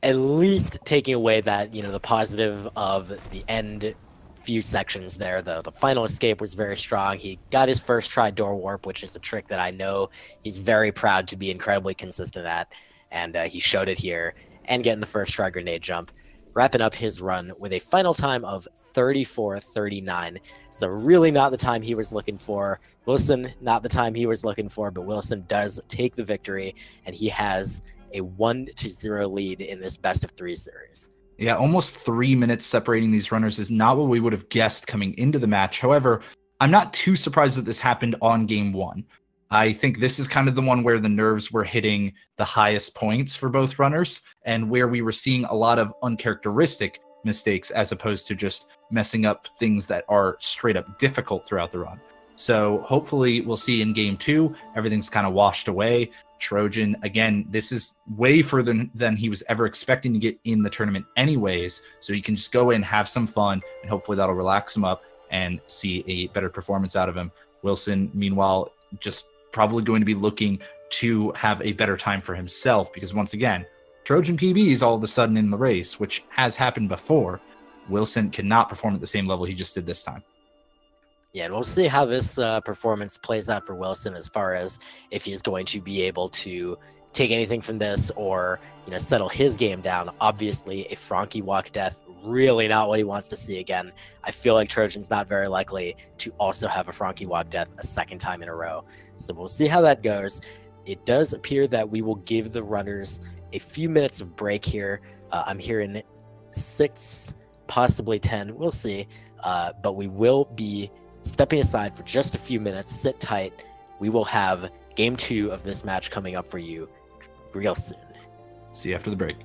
at least taking away that, you know, the positive of the end few sections there. The final escape was very strong. He got his first try door warp, which is a trick that I know he's very proud to be incredibly consistent at, and he showed it here, and getting the first try grenade jump, wrapping up his run with a final time of 34:39. So really not the time he was looking for. Willson, not the time he was looking for, but Willson does take the victory, and he has a 1-0 lead in this best of 3 series. Yeah, almost 3 minutes separating these runners is not what we would have guessed coming into the match. However, I'm not too surprised that this happened on game 1. I think this is kind of the one where the nerves were hitting the highest points for both runners, and where we were seeing a lot of uncharacteristic mistakes as opposed to just messing up things that are straight up difficult throughout the run. So hopefully we'll see in game 2, everything's kind of washed away. Trojan, again, this is way further than he was ever expecting to get in the tournament anyways. So he can just go in, have some fun, and hopefully that'll relax him up and see a better performance out of him. Willson, meanwhile, just probably going to be looking to have a better time for himself, because once again, Trojan PB is all of a sudden in the race, which has happened before. Willson cannot perform at the same level he just did this time. Yeah, and we'll see how this performance plays out for Willson, as far as if he's going to be able to take anything from this or, settle his game down. Obviously, a Frankie walk death, really not what he wants to see again. I feel like Trojan's not very likely to also have a Frankie walk death a second time in a row. So we'll see how that goes. It does appear that we will give the runners a few minutes of break here. I'm hearing 6, possibly 10. We'll see. But we will be stepping aside for just a few minutes. Sit tight. We will have game 2 of this match coming up for you real soon. See you after the break.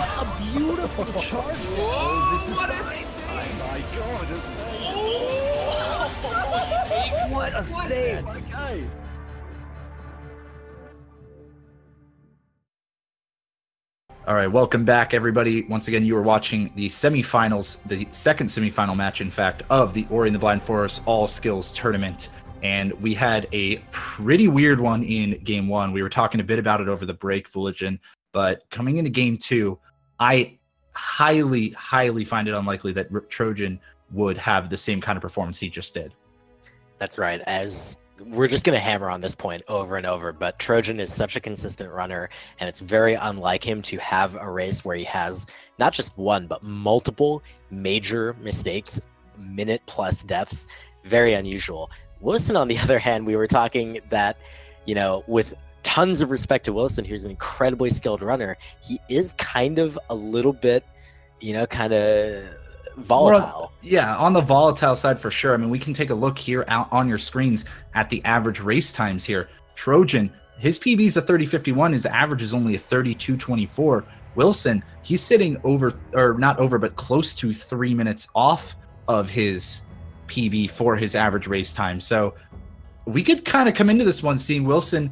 What a beautiful charge. Whoa, This is what fine. Oh my god, this What what a save, my guy. All right, welcome back, everybody. Once again, you are watching the semifinals, the second semifinal match, in fact, of the Ori and the Blind Forest All Skills Tournament. And we had a pretty weird one in Game 1. We were talking a bit about it over the break, Fullerton, but coming into Game 2, I highly, highly find it unlikely that Trojan would have the same kind of performance he just did. That's right. As we're just going to hammer on this point over and over, but Trojan is such a consistent runner, and it's very unlike him to have a race where he has not just one, but multiple major mistakes, minute-plus deaths. Very unusual. Willson, on the other hand, we were talking that, you know, with tons of respect to Willson, who's an incredibly skilled runner, he is kind of a little bit, you know, kind of volatile. Yeah, on the volatile side for sure. I mean, we can take a look here out on your screens at the average race times here. Trojan, his PB is a 30:51. His average is only a 32:24. Willson, he's sitting over, or not over, but close to 3 minutes off of his PB for his average race time. So we could kind of come into this one seeing Willson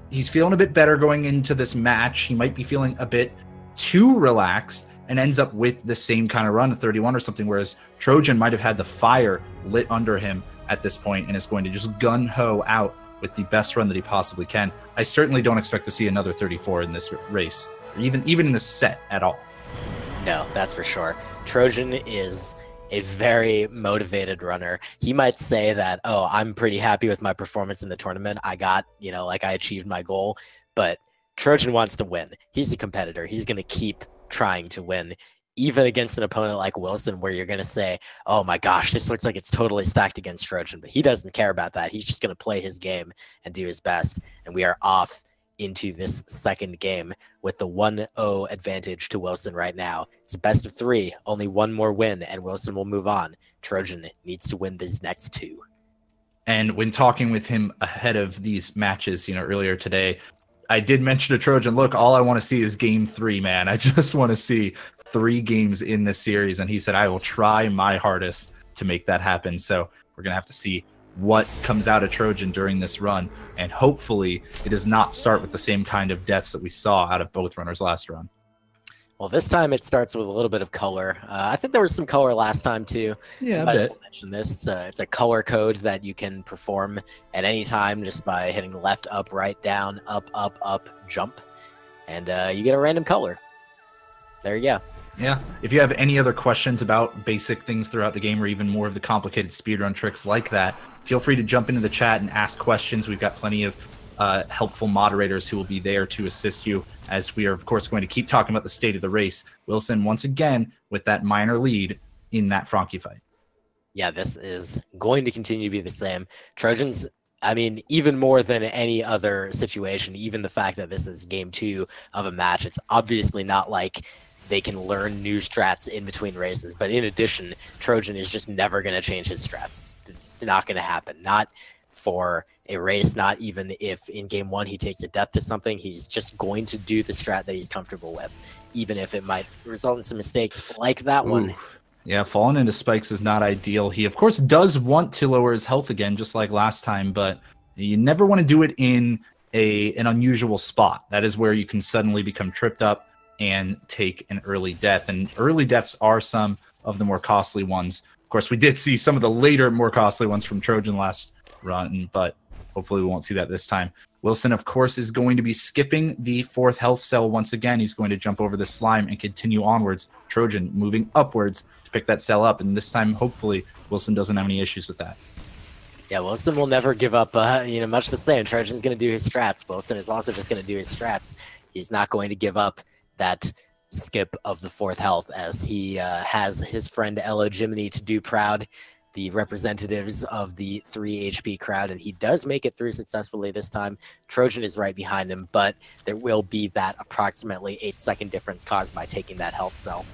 he's feeling a bit better going into this match. He might be feeling a bit too relaxed and ends up with the same kind of run, a 31 or something, whereas Trojan might have had the fire lit under him at this point and is going to just gun-ho out with the best run that he possibly can. I certainly don't expect to see another 34 in this race, or even in this set at all. No, that's for sure. Trojan is a very motivated runner. He might say that, oh, I'm pretty happy with my performance in the tournament. I got, you know, like I achieved my goal, but Trojan wants to win. He's a competitor. He's going to keep trying to win, even against an opponent like Willson, where you're going to say, oh my gosh, this looks like it's totally stacked against Trojan, but he doesn't care about that. He's just going to play his game and do his best. And we are off into this second game with the 1-0 advantage to Willson right now. It's a best of 3, only one more win, and Willson will move on. Trojan needs to win these next 2. And when talking with him ahead of these matches, you know, earlier today, I did mention to Trojan, look, all I want to see is game 3, man. I just want to see 3 games in this series. And he said, I will try my hardest to make that happen. So we're going to have to see what comes out of Trojan during this run. And hopefully it does not start with the same kind of deaths that we saw out of both runners last run. Well, this time it starts with a little bit of color. I think there was some color last time too. Yeah, I just mention this. It's a color code that you can perform at any time just by hitting left, up, right, down, up, up, up, jump, and you get a random color. There you go. Yeah. If you have any other questions about basic things throughout the game or even more of the complicated speedrun tricks like that, feel free to jump into the chat and ask questions. We've got plenty of helpful moderators who will be there to assist you, as we are, of course, going to keep talking about the state of the race. Willson, once again, with that minor lead in that Frankie fight. Yeah, this is going to continue to be the same. Trojans, I mean, even more than any other situation, even the fact that this is game 2 of a match, it's obviously not like they can learn new strats in between races. But in addition, Trojan is just never going to change his strats. It's not going to happen. Not for a race, not even if in game 1 he takes a death to something. He's just going to do the strat that he's comfortable with, even if it might result in some mistakes like that one. Yeah, falling into spikes is not ideal. He, of course, does want to lower his health again, just like last time, but you never want to do it in an unusual spot. That is where you can suddenly become tripped up and take an early death. And early deaths are some of the more costly ones. Of course, we did see some of the later, more costly ones from Trojan last run, but hopefully we won't see that this time. Willson, of course, is going to be skipping the 4th health cell once again. He's going to jump over the slime and continue onwards. Trojan moving upwards to pick that cell up, and this time, hopefully, Willson doesn't have any issues with that. Yeah, Willson will never give up, you know, much the same. Trojan's going to do his strats. Willson is also just going to do his strats. He's not going to give up that skip of the 4th health, as he has his friend Ella Jiminy to do proud, the representatives of the 3 HP crowd, and he does make it through successfully this time. Trojan is right behind him, but there will be that approximately 8-second difference caused by taking that health cell.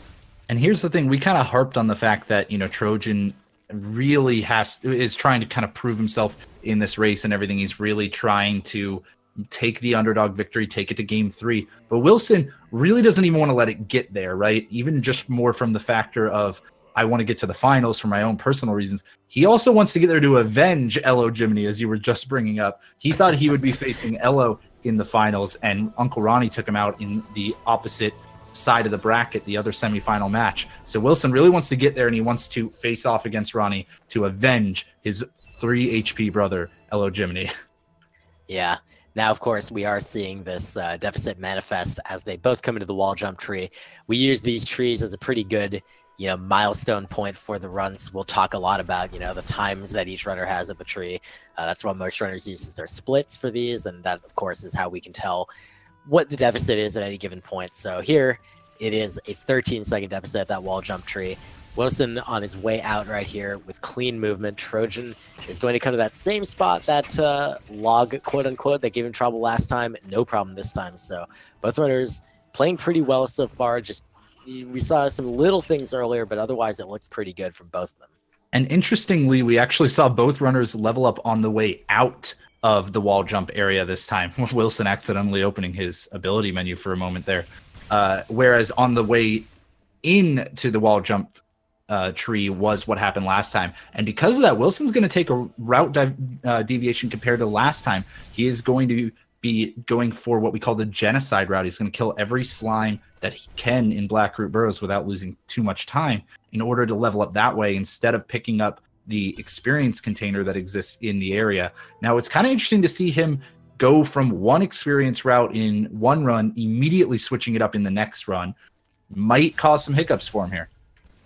And here's the thing, we kind of harped on the fact that, you know, Trojan really is trying to kind of prove himself in this race and everything. He's really trying to take the underdog victory, take it to game 3. But Willson really doesn't even want to let it get there, right? Even just more from the factor of, I want to get to the finals for my own personal reasons. He also wants to get there to avenge Elo Jiminy, as you were just bringing up. He thought he would be facing Elo in the finals, and Uncle Ronnie took him out in the opposite side of the bracket, the other semifinal match. So Willson really wants to get there, and he wants to face off against Ronnie to avenge his 3 HP brother, Elo Jiminy. Yeah. Now, of course, we are seeing this deficit manifest as they both come into the wall jump tree. We use these trees as a pretty good, milestone point for the runs. We'll talk a lot about, the times that each runner has at the tree. That's why most runners use their splits for these, and that, of course, is how we can tell what the deficit is at any given point. So here, it is a 13-second deficit at that wall jump tree. Willson on his way out right here with clean movement. Trojan is going to come to that same spot, that log, quote-unquote, that gave him trouble last time. No problem this time. So both runners playing pretty well so far. Just we saw some little things earlier, but otherwise it looks pretty good from both of them. And interestingly, we actually saw both runners level up on the way out of the wall jump area this time. Willson accidentally opening his ability menu for a moment there. Whereas on the way into the wall jump tree was what happened last time. And because of that, Willson's going to take a route deviation compared to last time. He is going to be going for what we call the genocide route. He's going to kill every slime that he can in Blackroot Burrows without losing too much time in order to level up that way, instead of picking up the experience container that exists in the area. Now, it's kind of interesting to see him go from one experience route in one run, immediately switching it up in the next run. Might cause some hiccups for him here.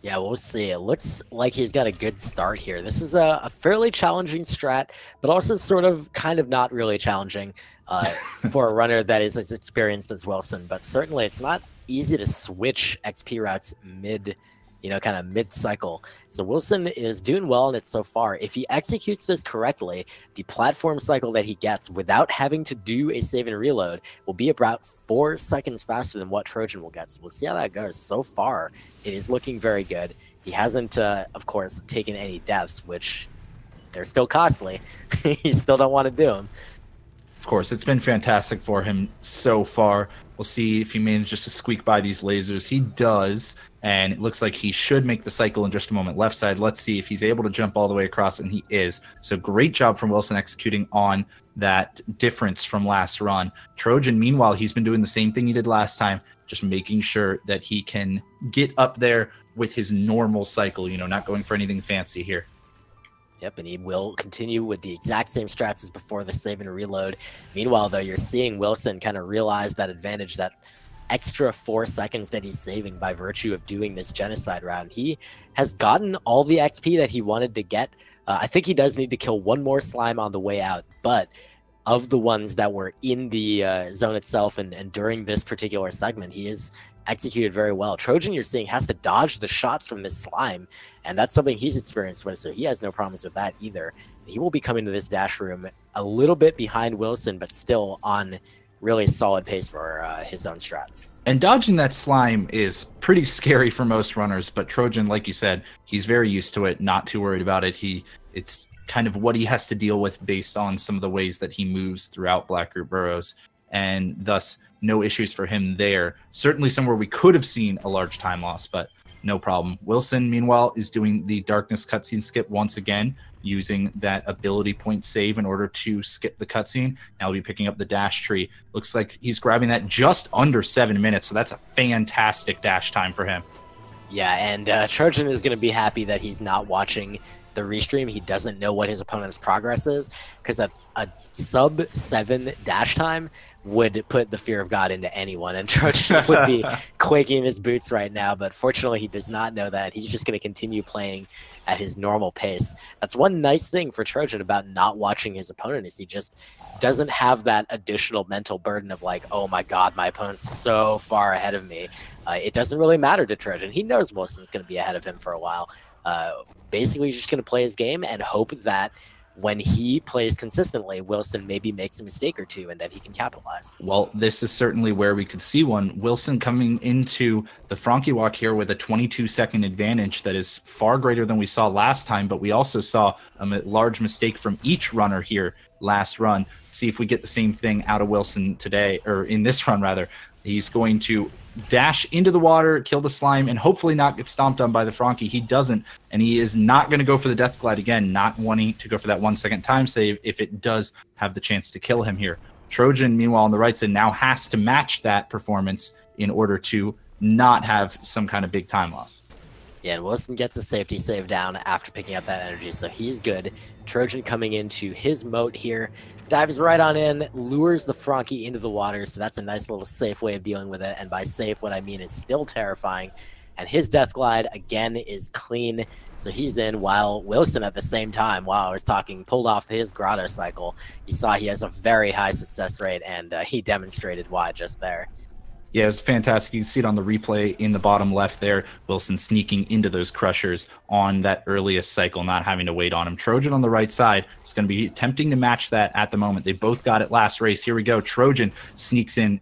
Yeah, we'll see. It looks like he's got a good start here. This is a fairly challenging strat, but also sort of kind of not really challenging for a runner that is as experienced as Willson. But certainly it's not easy to switch XP routes kind of mid-cycle. So Willson is doing well in it so far. If he executes this correctly, the platform cycle that he gets without having to do a save and reload will be about 4 seconds faster than what Trojan will get. So we'll see how that goes. So far, it is looking very good. He hasn't, of course, taken any deaths, which they're still costly. You still don't want to do them. Of course, it's been fantastic for him so far. We'll see if he manages to squeak by these lasers. He does, and it looks like he should make the cycle in just a moment. Left side, let's see if he's able to jump all the way across, and he is. So great job from Willson executing on that difference from last run. Trojan, meanwhile, he's been doing the same thing he did last time, just making sure that he can get up there with his normal cycle, not going for anything fancy here. Yep, and he will continue with the exact same strats as before the save and reload. Meanwhile, though, you're seeing Willson kind of realize that advantage, that extra 4 seconds that he's saving by virtue of doing this genocide round. He has gotten all the XP that he wanted to get. I think he does need to kill one more slime on the way out, but of the ones that were in the zone itself and during this particular segment, he is executed very well. Trojan, you're seeing, has to dodge the shots from this slime, and that's something he's experienced with, so he has no problems with that either. He will be coming to this dash room a little bit behind Willson, but still on really solid pace for his own strats. And dodging that slime is pretty scary for most runners, but Trojan, like you said, he's very used to it, not too worried about it. It's kind of what he has to deal with based on some of the ways that he moves throughout Blackroot Burrows, and thus no issues for him there. Certainly somewhere we could have seen a large time loss, but no problem. Willson, meanwhile, is doing the darkness cutscene skip once again, using that ability point save in order to skip the cutscene. Now he'll be picking up the dash tree. Looks like he's grabbing that just under 7 minutes, so that's a fantastic dash time for him. Yeah, and Trojan is going to be happy that he's not watching the restream. He doesn't know what his opponent's progress is, because a sub 7 dash time would put the fear of God into anyone, and Trojan would be quaking in his boots right now, but fortunately he does not know that. He's just going to continue playing at his normal pace. That's one nice thing for Trojan about not watching his opponent, is he just doesn't have that additional mental burden of like, oh my God, my opponent's so far ahead of me. It doesn't really matter to Trojan. He knows Wilson's going to be ahead of him for a while. Basically, he's just going to play his game and hope that when he plays consistently, Willson maybe makes a mistake or two, and then he can capitalize. Well, this is certainly where we could see one. Willson coming into the Frankie walk here with a 22-second advantage that is far greater than we saw last time, but we also saw a large mistake from each runner here last run. See if we get the same thing out of Willson today, or in this run rather. He's going to dash into the water, kill the slime, and hopefully not get stomped on by the Frankie. He doesn't, and he is not going to go for the Death Glide again, not wanting to go for that 1 second time save if it does have the chance to kill him here. Trojan, meanwhile, on the right side now has to match that performance in order to not have some kind of big time loss. Yeah, and Willson gets a safety save down after picking up that energy, so he's good. Trojan coming into his moat here, dives right on in, lures the Frankie into the water, so that's a nice little safe way of dealing with it, and by safe, what I mean is still terrifying. And his Death Glide, again, is clean, so he's in, while Willson at the same time, while I was talking, pulled off his Grotto cycle. You saw he has a very high success rate, and he demonstrated why just there. Yeah, it was fantastic. You can see it on the replay in the bottom left there. Willson sneaking into those crushers on that earliest cycle, not having to wait on him. Trojan on the right side is going to be attempting to match that at the moment. They both got it last race. Here we go. Trojan sneaks in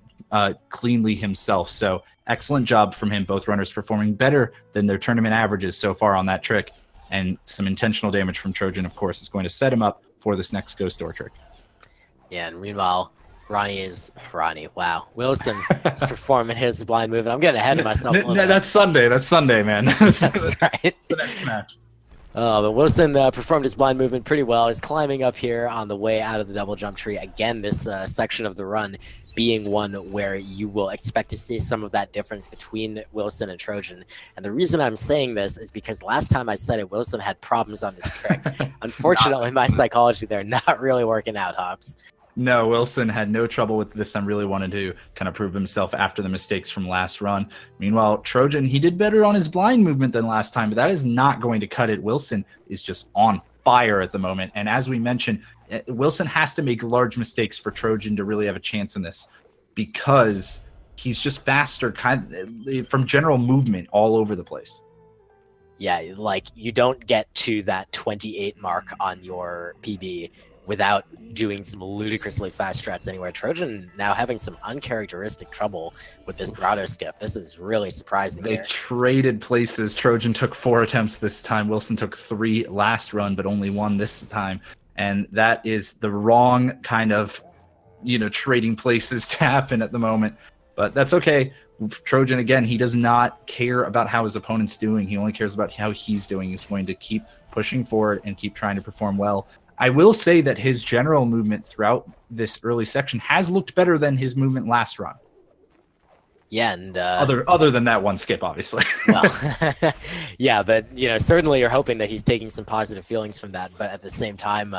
cleanly himself. So excellent job from him. Both runners performing better than their tournament averages so far on that trick. And some intentional damage from Trojan, of course, is going to set him up for this next ghost door trick. Yeah, and meanwhile, Willson is performing his blind move, and I'm getting ahead of myself a little bit. That's Sunday. That's Sunday, man. That's right. The next match. But Willson performed his blind movement pretty well. He's climbing up here on the way out of the double jump tree. Again, this section of the run being one where you will expect to see some of that difference between Willson and Trojan. And the reason I'm saying this is because last time I said it, Willson had problems on this trick. Unfortunately, my psychology there not really working out, Hobbs. No, Willson had no trouble with this time, really wanted to kind of prove himself after the mistakes from last run. Meanwhile, Trojan, he did better on his blind movement than last time, but that is not going to cut it. Willson is just on fire at the moment. And as we mentioned, Willson has to make large mistakes for Trojan to really have a chance in this because he's just faster from general movement all over the place. Yeah, like you don't get to that 28 mark on your PB without doing some ludicrously fast strats anywhere. Trojan now having some uncharacteristic trouble with this grotto skip. This is really surprising. They traded places. Trojan took 4 attempts this time. Willson took 3 last run, but only 1 this time. And that is the wrong kind of, trading places to happen at the moment. But that's okay. Trojan, again, he does not care about how his opponent's doing. He only cares about how he's doing. He's going to keep pushing forward and keep trying to perform well. I will say that his general movement throughout this early section has looked better than his movement last run. Yeah, and other than that one skip, obviously. Well, yeah, but certainly you're hoping that he's taking some positive feelings from that. But at the same time,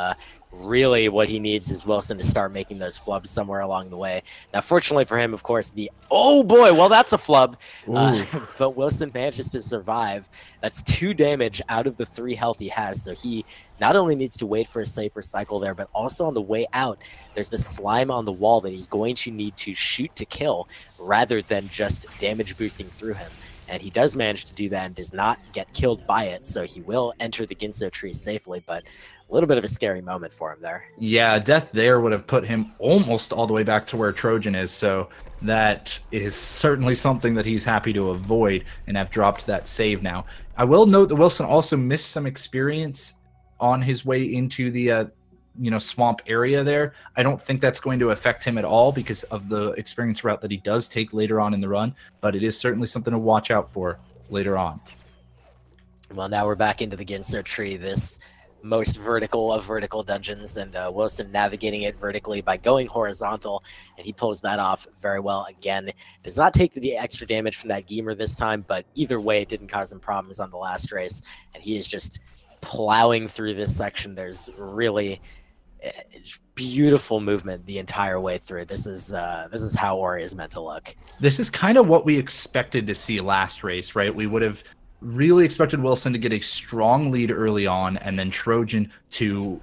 really what he needs is Willson to start making those flubs somewhere along the way. Now, fortunately for him, of course, oh boy, well that's a flub. But Willson manages to survive. That's 2 damage out of the 3 health he has. So he not only needs to wait for a safer cycle there, but also on the way out, there's the slime on the wall that he's going to need to shoot to kill rather than just damage boosting through him. And he does manage to do that and does not get killed by it. So he will enter the Ginso tree safely, but a little bit of a scary moment for him there. Yeah, death there would have put him almost all the way back to where Trojan is. So that is certainly something that he's happy to avoid and have dropped that save now. I will note that Willson also missed some experience on his way into the swamp area there. I don't think that's going to affect him at all because of the experience route that he does take later on in the run, but it is certainly something to watch out for later on. Well, now we're back into the Ginso tree, this most vertical of vertical dungeons, and Willson navigating it vertically by going horizontal, and he pulls that off very well. Again, does not take the extra damage from that Geemer this time, but either way, it didn't cause him problems on the last race, and he is just plowing through this section. There's really beautiful movement the entire way through. This is how Ori is meant to look. This is kind of what we expected to see last race, right? We would have really expected Willson to get a strong lead early on and then Trojan to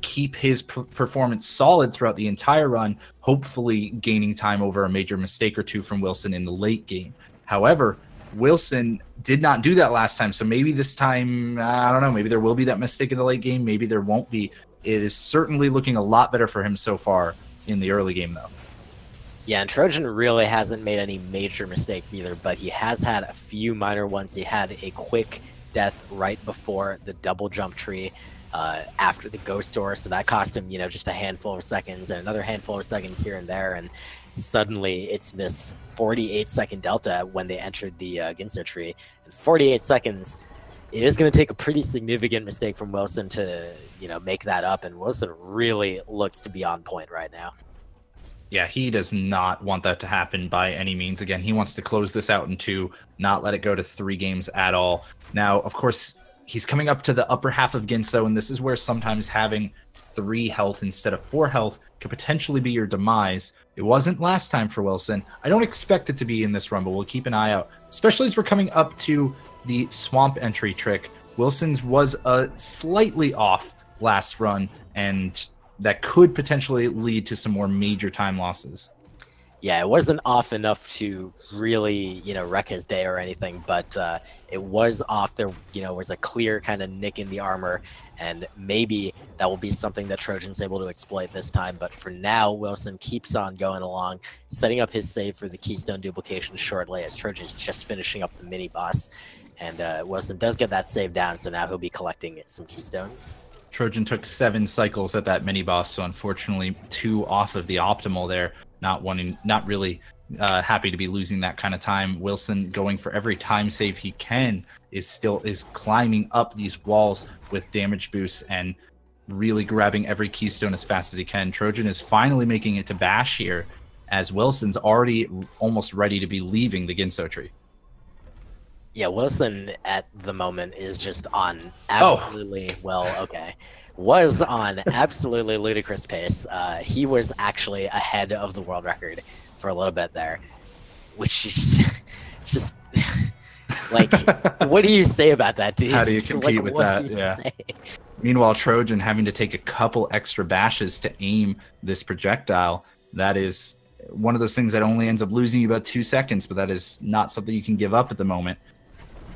keep his performance solid throughout the entire run, hopefully gaining time over a major mistake or two from Willson in the late game. However, Willson did not do that last time, so maybe this time, I don't know, maybe there will be that mistake in the late game, maybe there won't be. It is certainly looking a lot better for him so far in the early game, though. Yeah, and Trojan really hasn't made any major mistakes either, but he has had a few minor ones. He had a quick death right before the double jump tree after the ghost door, so that cost him, just a handful of seconds and another handful of seconds here and there, and suddenly it's this 48-second delta when they entered the Ginso tree. In 48 seconds, it is going to take a pretty significant mistake from Willson to, make that up, and Willson really looks to be on point right now. Yeah, he does not want that to happen by any means. Again, he wants to close this out in 2, not let it go to 3 games at all. Now, of course, he's coming up to the upper half of Ginso, and this is where sometimes having 3 health instead of 4 health could potentially be your demise. It wasn't last time for Willson. I don't expect it to be in this run, but we'll keep an eye out, especially as we're coming up to the swamp entry trick. Willson's was slightly off last run, and that could potentially lead to some more major time losses. Yeah, it wasn't off enough to really, wreck his day or anything, but it was off. There, was a clear kind of nick in the armor, and maybe that will be something that Trojan's able to exploit this time. But for now, Willson keeps on going along, setting up his save for the Keystone duplication shortly, as Trojan's just finishing up the mini-boss. And Willson does get that save down, so now he'll be collecting some Keystones. Willson took 7 cycles at that mini-boss, so unfortunately 2 off of the optimal there. Not really happy to be losing that kind of time. Willson, going for every time save he can, is climbing up these walls with damage boosts and really grabbing every keystone as fast as he can. Trojan is finally making it to Bash here, as Willson's already almost ready to be leaving the Ginso tree. Yeah, Willson at the moment is just on absolutely, was on absolutely ludicrous pace. He was actually ahead of the world record for a little bit there, which is just like, what do you say about that, dude? How do you compete with that? Yeah. Meanwhile, Trojan having to take a couple extra bashes to aim this projectile. That is one of those things that only ends up losing you about 2 seconds, but that is not something you can give up at the moment.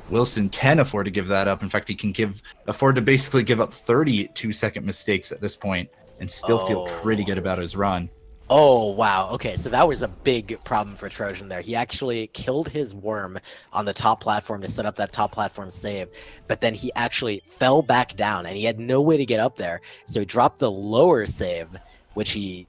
Willson can afford to give that up. In fact, he can afford to basically give up 32-second mistakes at this point and still feel pretty good about his run. Oh, wow. Okay, so that was a big problem for Trojan there. He actually killed his worm on the top platform to set up that top platform save, but then he actually fell back down, and he had no way to get up there. So he dropped the lower save, which he,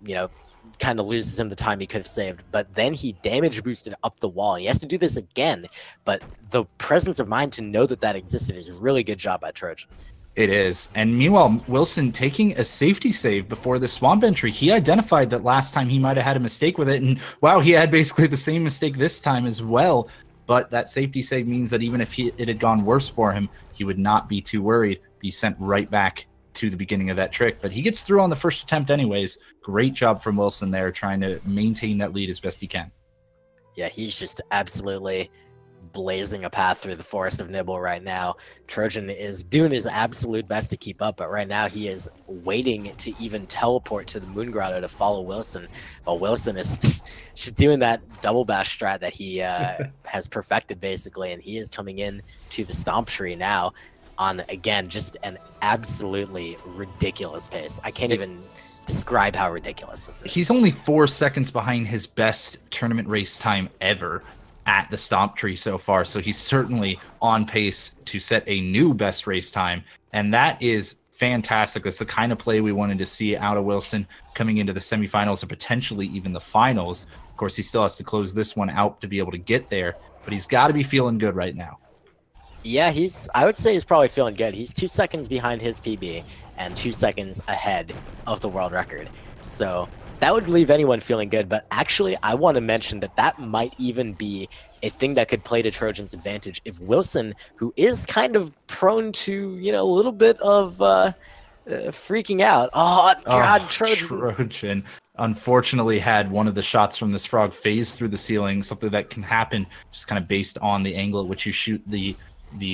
kind of loses him the time he could have saved, but then he damage boosted up the wall, and he has to do this again. But the presence of mind to know that existed is a really good job by Trojan. It is. And meanwhile, Willson taking a safety save before the swamp entry. He identified that last time he might have had a mistake with it, and wow, he had basically the same mistake this time as well. But that safety save means that even if it had gone worse for him, he would not be too worried, be sent right back to the beginning of that trick. But he gets through on the first attempt anyways. Great job from Willson there, trying to maintain that lead as best he can. Yeah, he's just absolutely blazing a path through the Forest of Nibble right now. Trojan is doing his absolute best to keep up, but right now he is waiting to even teleport to the Moon Grotto to follow Willson, while Willson is just doing that double bash strat that he has perfected basically, and he is coming in to the Stomp Tree now on, again, just an absolutely ridiculous pace. I can't even describe how ridiculous this is. He's only 4 seconds behind his best tournament race time ever at the Stomp Tree so far, so he's certainly on pace to set a new best race time, and that is fantastic. That's the kind of play we wanted to see out of Willson coming into the semifinals and potentially even the finals. Of course, he still has to close this one out to be able to get there, but he's got to be feeling good right now. Yeah, I would say he's probably feeling good. He's 2 seconds behind his PB and 2 seconds ahead of the world record. So that would leave anyone feeling good. But actually, I want to mention that might even be a thing that could play to Trojan's advantage if Willson, who is kind of prone to, a little bit of freaking out. Oh, God, Trojan unfortunately had one of the shots from this frog phase through the ceiling, something that can happen just kind of based on the angle at which you shoot the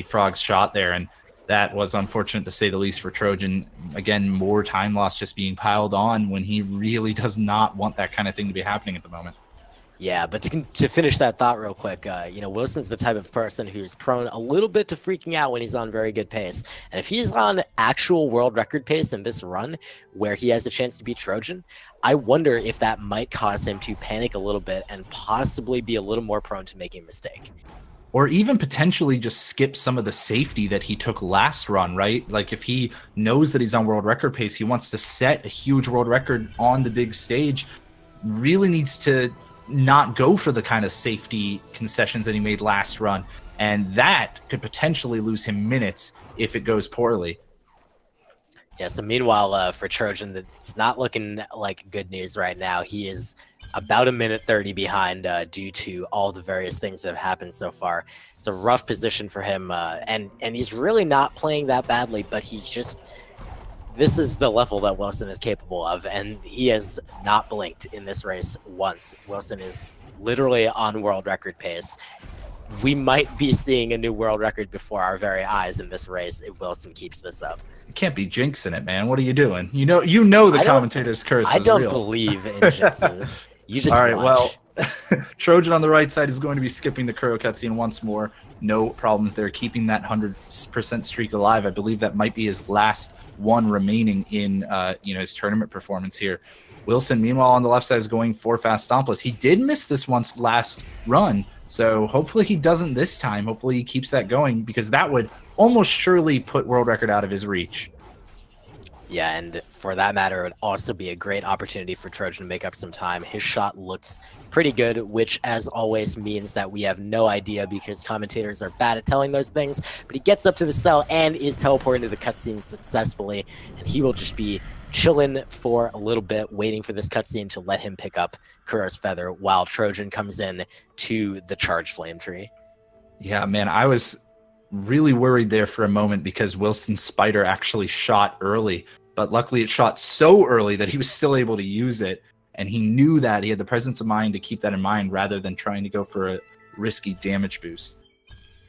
frog's shot there, and that was unfortunate to say the least for Trojan. Again, more time loss just being piled on when he really does not want that kind of thing to be happening at the moment. Yeah, but to finish that thought real quick, you know, Wilson's the type of person who's prone a little bit to freaking out when he's on very good pace. And if he's on actual world record pace in this run, where he has a chance to beat Trojan, I wonder if that might cause him to panic a little bit and possibly be a little more prone to making a mistake. Or even potentially just skip some of the safety that he took last run, right? Like if he knows that he's on world record pace, he wants to set a huge world record on the big stage, really needs to not go for the kind of safety concessions that he made last run, and that could potentially lose him minutes if it goes poorly. Yeah, so meanwhile, for Trojan, it's not looking like good news right now. He is about a minute 30 behind due to all the various things that have happened so far. It's a rough position for him, and he's really not playing that badly, but he's just... This is the level that Willson is capable of, and he has not blinked in this race once. Willson is literally on world record pace. We might be seeing a new world record before our very eyes in this race if Willson keeps this up. You can't be jinxing it, man. What are you doing? You know the commentator's curse is real. I don't believe in jinxes. You just all right, watch. Well, Trojan on the right side is going to be skipping the Kuro cutscene once more. No problems there, keeping that 100% streak alive. I believe that might be his last one remaining in his tournament performance here. Willson, meanwhile, on the left side is going for fast stompless. He did miss this once last run, so hopefully he doesn't this time. Hopefully he keeps that going, because that would almost surely put world record out of his reach. Yeah, and for that matter, it would also be a great opportunity for Trojan to make up some time. His shot looks pretty good, which, as always, means that we have no idea because commentators are bad at telling those things. But he gets up to the cell and is teleported to the cutscene successfully, and he will just be chilling for a little bit, waiting for this cutscene to let him pick up Kuro's Feather while Trojan comes in to the Charged Flame Tree. Yeah, man, I was really worried there for a moment because Wilson's spider actually shot early, but luckily it shot so early that he was still able to use it, and he knew that. He had the presence of mind to keep that in mind rather than trying to go for a risky damage boost.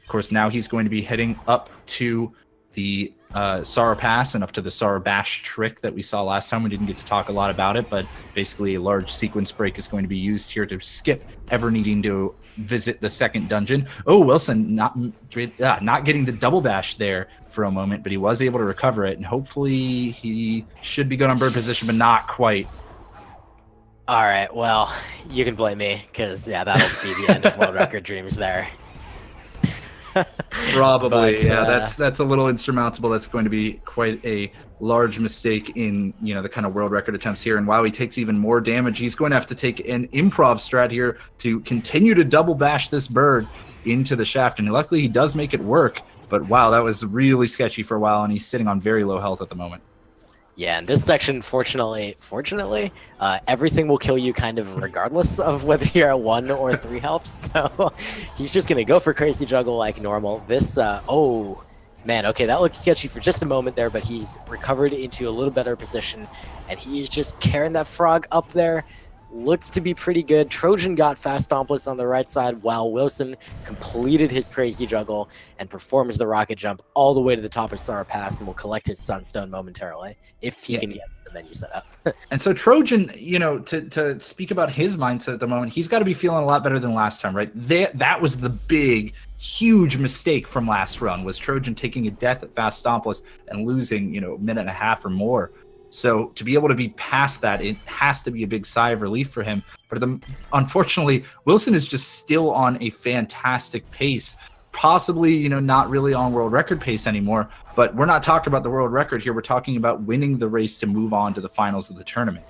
Of course, now he's going to be heading up to the Sara Pass and up to the Sara Bash trick that we saw last time. We didn't get to talk a lot about it, but basically a large sequence break is going to be used here to skip ever needing to visit the second dungeon. Oh, Willson not getting the double bash there for a moment, but he was able to recover it, and hopefully he should be good on bird position, but not quite. All right, well, you can blame me, because, yeah, that'll be the end of world record dreams there. Probably, But, yeah. That's a little insurmountable. That's going to be quite a large mistake in the kind of world record attempts here. And while he takes even more damage, he's going to have to take an improv strat here to continue to double bash this bird into the shaft. And luckily, he does make it work. But wow, that was really sketchy for a while, and he's sitting on very low health at the moment. Yeah, in this section, fortunately, everything will kill you kind of regardless of whether you're at 1 or 3 health, so he's just going to go for Crazy Juggle like normal. This, oh, man, okay, that looked sketchy for just a moment there, but he's recovered into a little better position, and he's just carrying that frog up there. Looks to be pretty good. Trojan got fast stompless on the right side while Willson completed his Crazy Juggle and performs the rocket jump all the way to the top of Sara Pass and will collect his Sunstone momentarily if he can get the menu set up. And so Trojan, to speak about his mindset at the moment, he's got to be feeling a lot better than last time, right? That was the big, huge mistake from last run, was Trojan taking a death at fast stompless and losing, a minute and a half or more. So to be able to be past that, it has to be a big sigh of relief for him. But unfortunately, Willson is just still on a fantastic pace. Possibly, not really on world record pace anymore. But we're not talking about the world record here. We're talking about winning the race to move on to the finals of the tournament.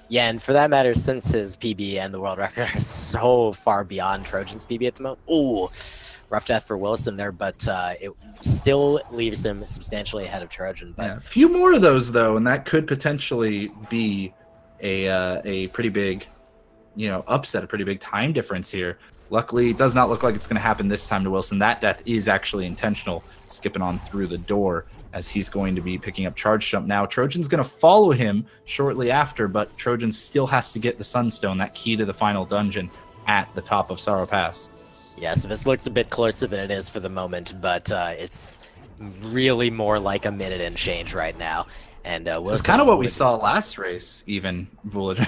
Yeah, and for that matter, since his PB and the world record are so far beyond Trojan's PB at the moment. Ooh, rough death for Willson there, but it still leaves him substantially ahead of Trojan. But yeah, a few more of those, though, and that could potentially be a pretty big, upset, a pretty big time difference here. Luckily, it does not look like it's going to happen this time to Willson. That death is actually intentional, skipping on through the door as he's going to be picking up charge jump now. Trojan's going to follow him shortly after, but Trojan still has to get the Sunstone, that key to the final dungeon, at the top of Sara Pass. Yeah, so this looks a bit closer than it is for the moment, but it's really more like a minute and change right now. And This is Willson kind of what we would- saw last race, even Village.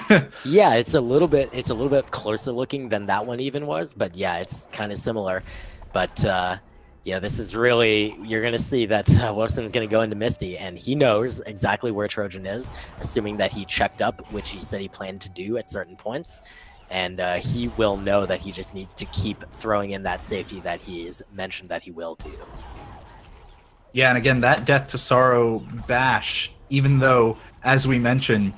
Yeah, it's a little bit closer looking than that one even was, but yeah, it's kind of similar. But you know, this is really, you're gonna see that Wilson's gonna go into Misty, and he knows exactly where Trojan is, assuming that he checked up, which he said he planned to do at certain points. And he will know that he just needs to keep throwing in that safety that he's mentioned that he will do. Yeah, and again, that Death to Sorrow bash, even though, as we mentioned,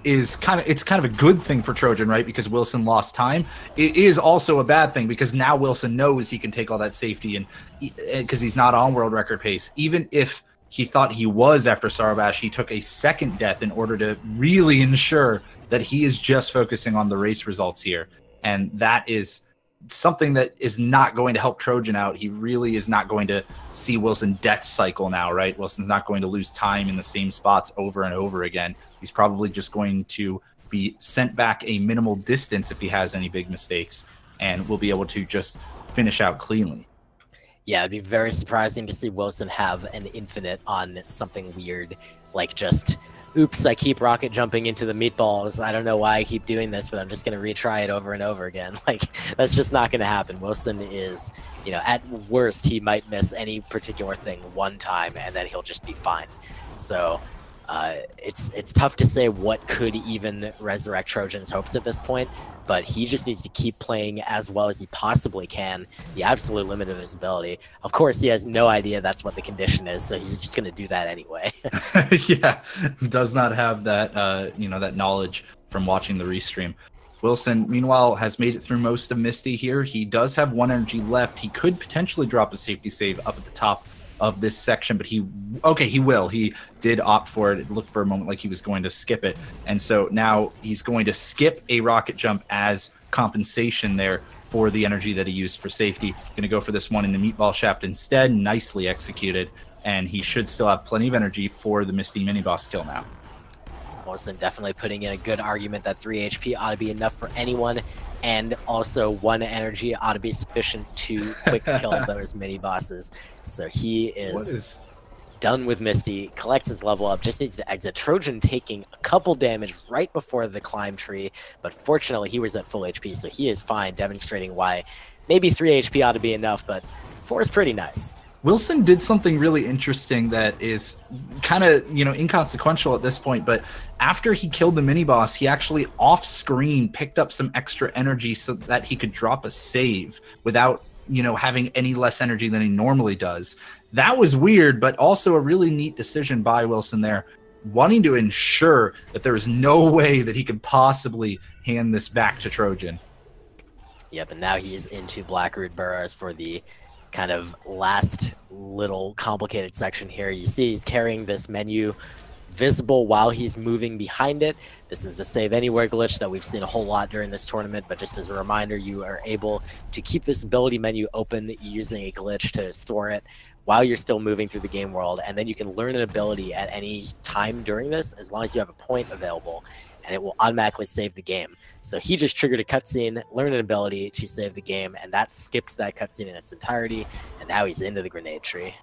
it's kind of a good thing for Trojan, right? Because Willson lost time. It is also a bad thing because now Willson knows he can take all that safety, and because he's not on world record pace. Even if he thought he was after Sorrow Bash, he took a second death in order to really ensure that he is just focusing on the race results here, and that is something that is not going to help Trojan out. He really is not going to see Willson death cycle now, right? Wilson's not going to lose time in the same spots over and over again. He's probably just going to be sent back a minimal distance if he has any big mistakes, and will be able to just finish out cleanly. Yeah, it'd be very surprising to see Willson have an infinite on something weird, like just, oops, I keep rocket jumping into the meatballs. I don't know why I keep doing this, but I'm just going to retry it over and over again. Like, that's just not going to happen. Wilson is, you know, at worst, he might miss any particular thing one time, and then he'll just be fine. So it's tough to say what could even resurrect Trojan's hopes at this point, but he just needs to keep playing as well as he possibly can, the absolute limit of his ability. Of course, he has no idea that's what the condition is, so he's just going to do that anyway. Yeah, does not have that, you know, that knowledge from watching the restream. Willson, meanwhile, has made it through most of Misty here. He does have 1 energy left. He could potentially drop a safety save up at the top of this section, but he will. He did opt for it. It looked for a moment like he was going to skip it, and so now he's going to skip a rocket jump as compensation there for the energy that he used for safety. Going to go for this one in the meatball shaft instead. Nicely executed, and he should still have plenty of energy for the Misty mini boss kill now. Wilson definitely putting in a good argument that 3 HP ought to be enough for anyone, and also 1 energy ought to be sufficient to quick kill those mini bosses. So he is done with Misty, collects his level up, just needs to exit. Trojan taking a couple damage right before the climb tree, but fortunately he was at full HP, so he is fine, demonstrating why maybe 3 HP ought to be enough, but 4 is pretty nice. Wilson did something really interesting that is kind of, you know, inconsequential at this point, but after he killed the mini boss, he actually off screen picked up some extra energy so that he could drop a save without, you know, having any less energy than he normally does. That was weird, but also a really neat decision by Wilson there, wanting to ensure that there is no way that he could possibly hand this back to Trojan. Yep, and now he's into Blackroot Burrows for the kind of last little complicated section here. You see he's carrying this menu visible while he's moving behind it. This is the save anywhere glitch that we've seen a whole lot during this tournament, but just as a reminder, you are able to keep this ability menu open using a glitch to store it while you're still moving through the game world, and then you can learn an ability at any time during this as long as you have a point available, and it will automatically save the game. So he just triggered a cutscene, learned an ability to save the game, and that skips that cutscene in its entirety, and now he's into the grenade tree.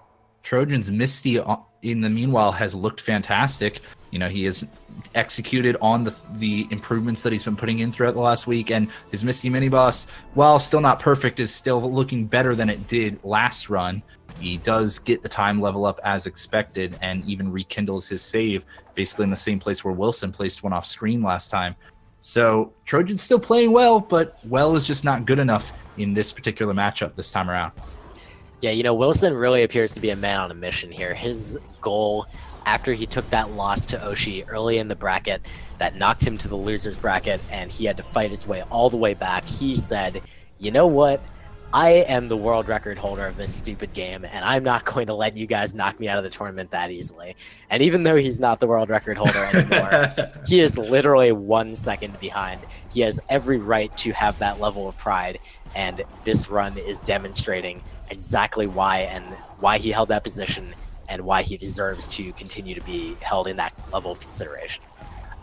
Trojan's Misty, in the meanwhile, has looked fantastic. You know, he has executed on the improvements that he's been putting in throughout the last week, and his Misty mini-boss, while still not perfect, is still looking better than it did last run. He does get the time level up as expected, and even rekindles his save, basically in the same place where Willson placed one off screen last time. So Trojan's still playing well, but well is just not good enough in this particular matchup this time around. Yeah, you know, Willson really appears to be a man on a mission here. His goal, after he took that loss to Oshi early in the bracket, that knocked him to the loser's bracket, and he had to fight his way all the way back, he said, you know what? I am the world record holder of this stupid game, and I'm not going to let you guys knock me out of the tournament that easily. And even though he's not the world record holder anymore, he is literally 1 second behind. He has every right to have that level of pride, and this run is demonstrating exactly why, and why he held that position, and why he deserves to continue to be held in that level of consideration.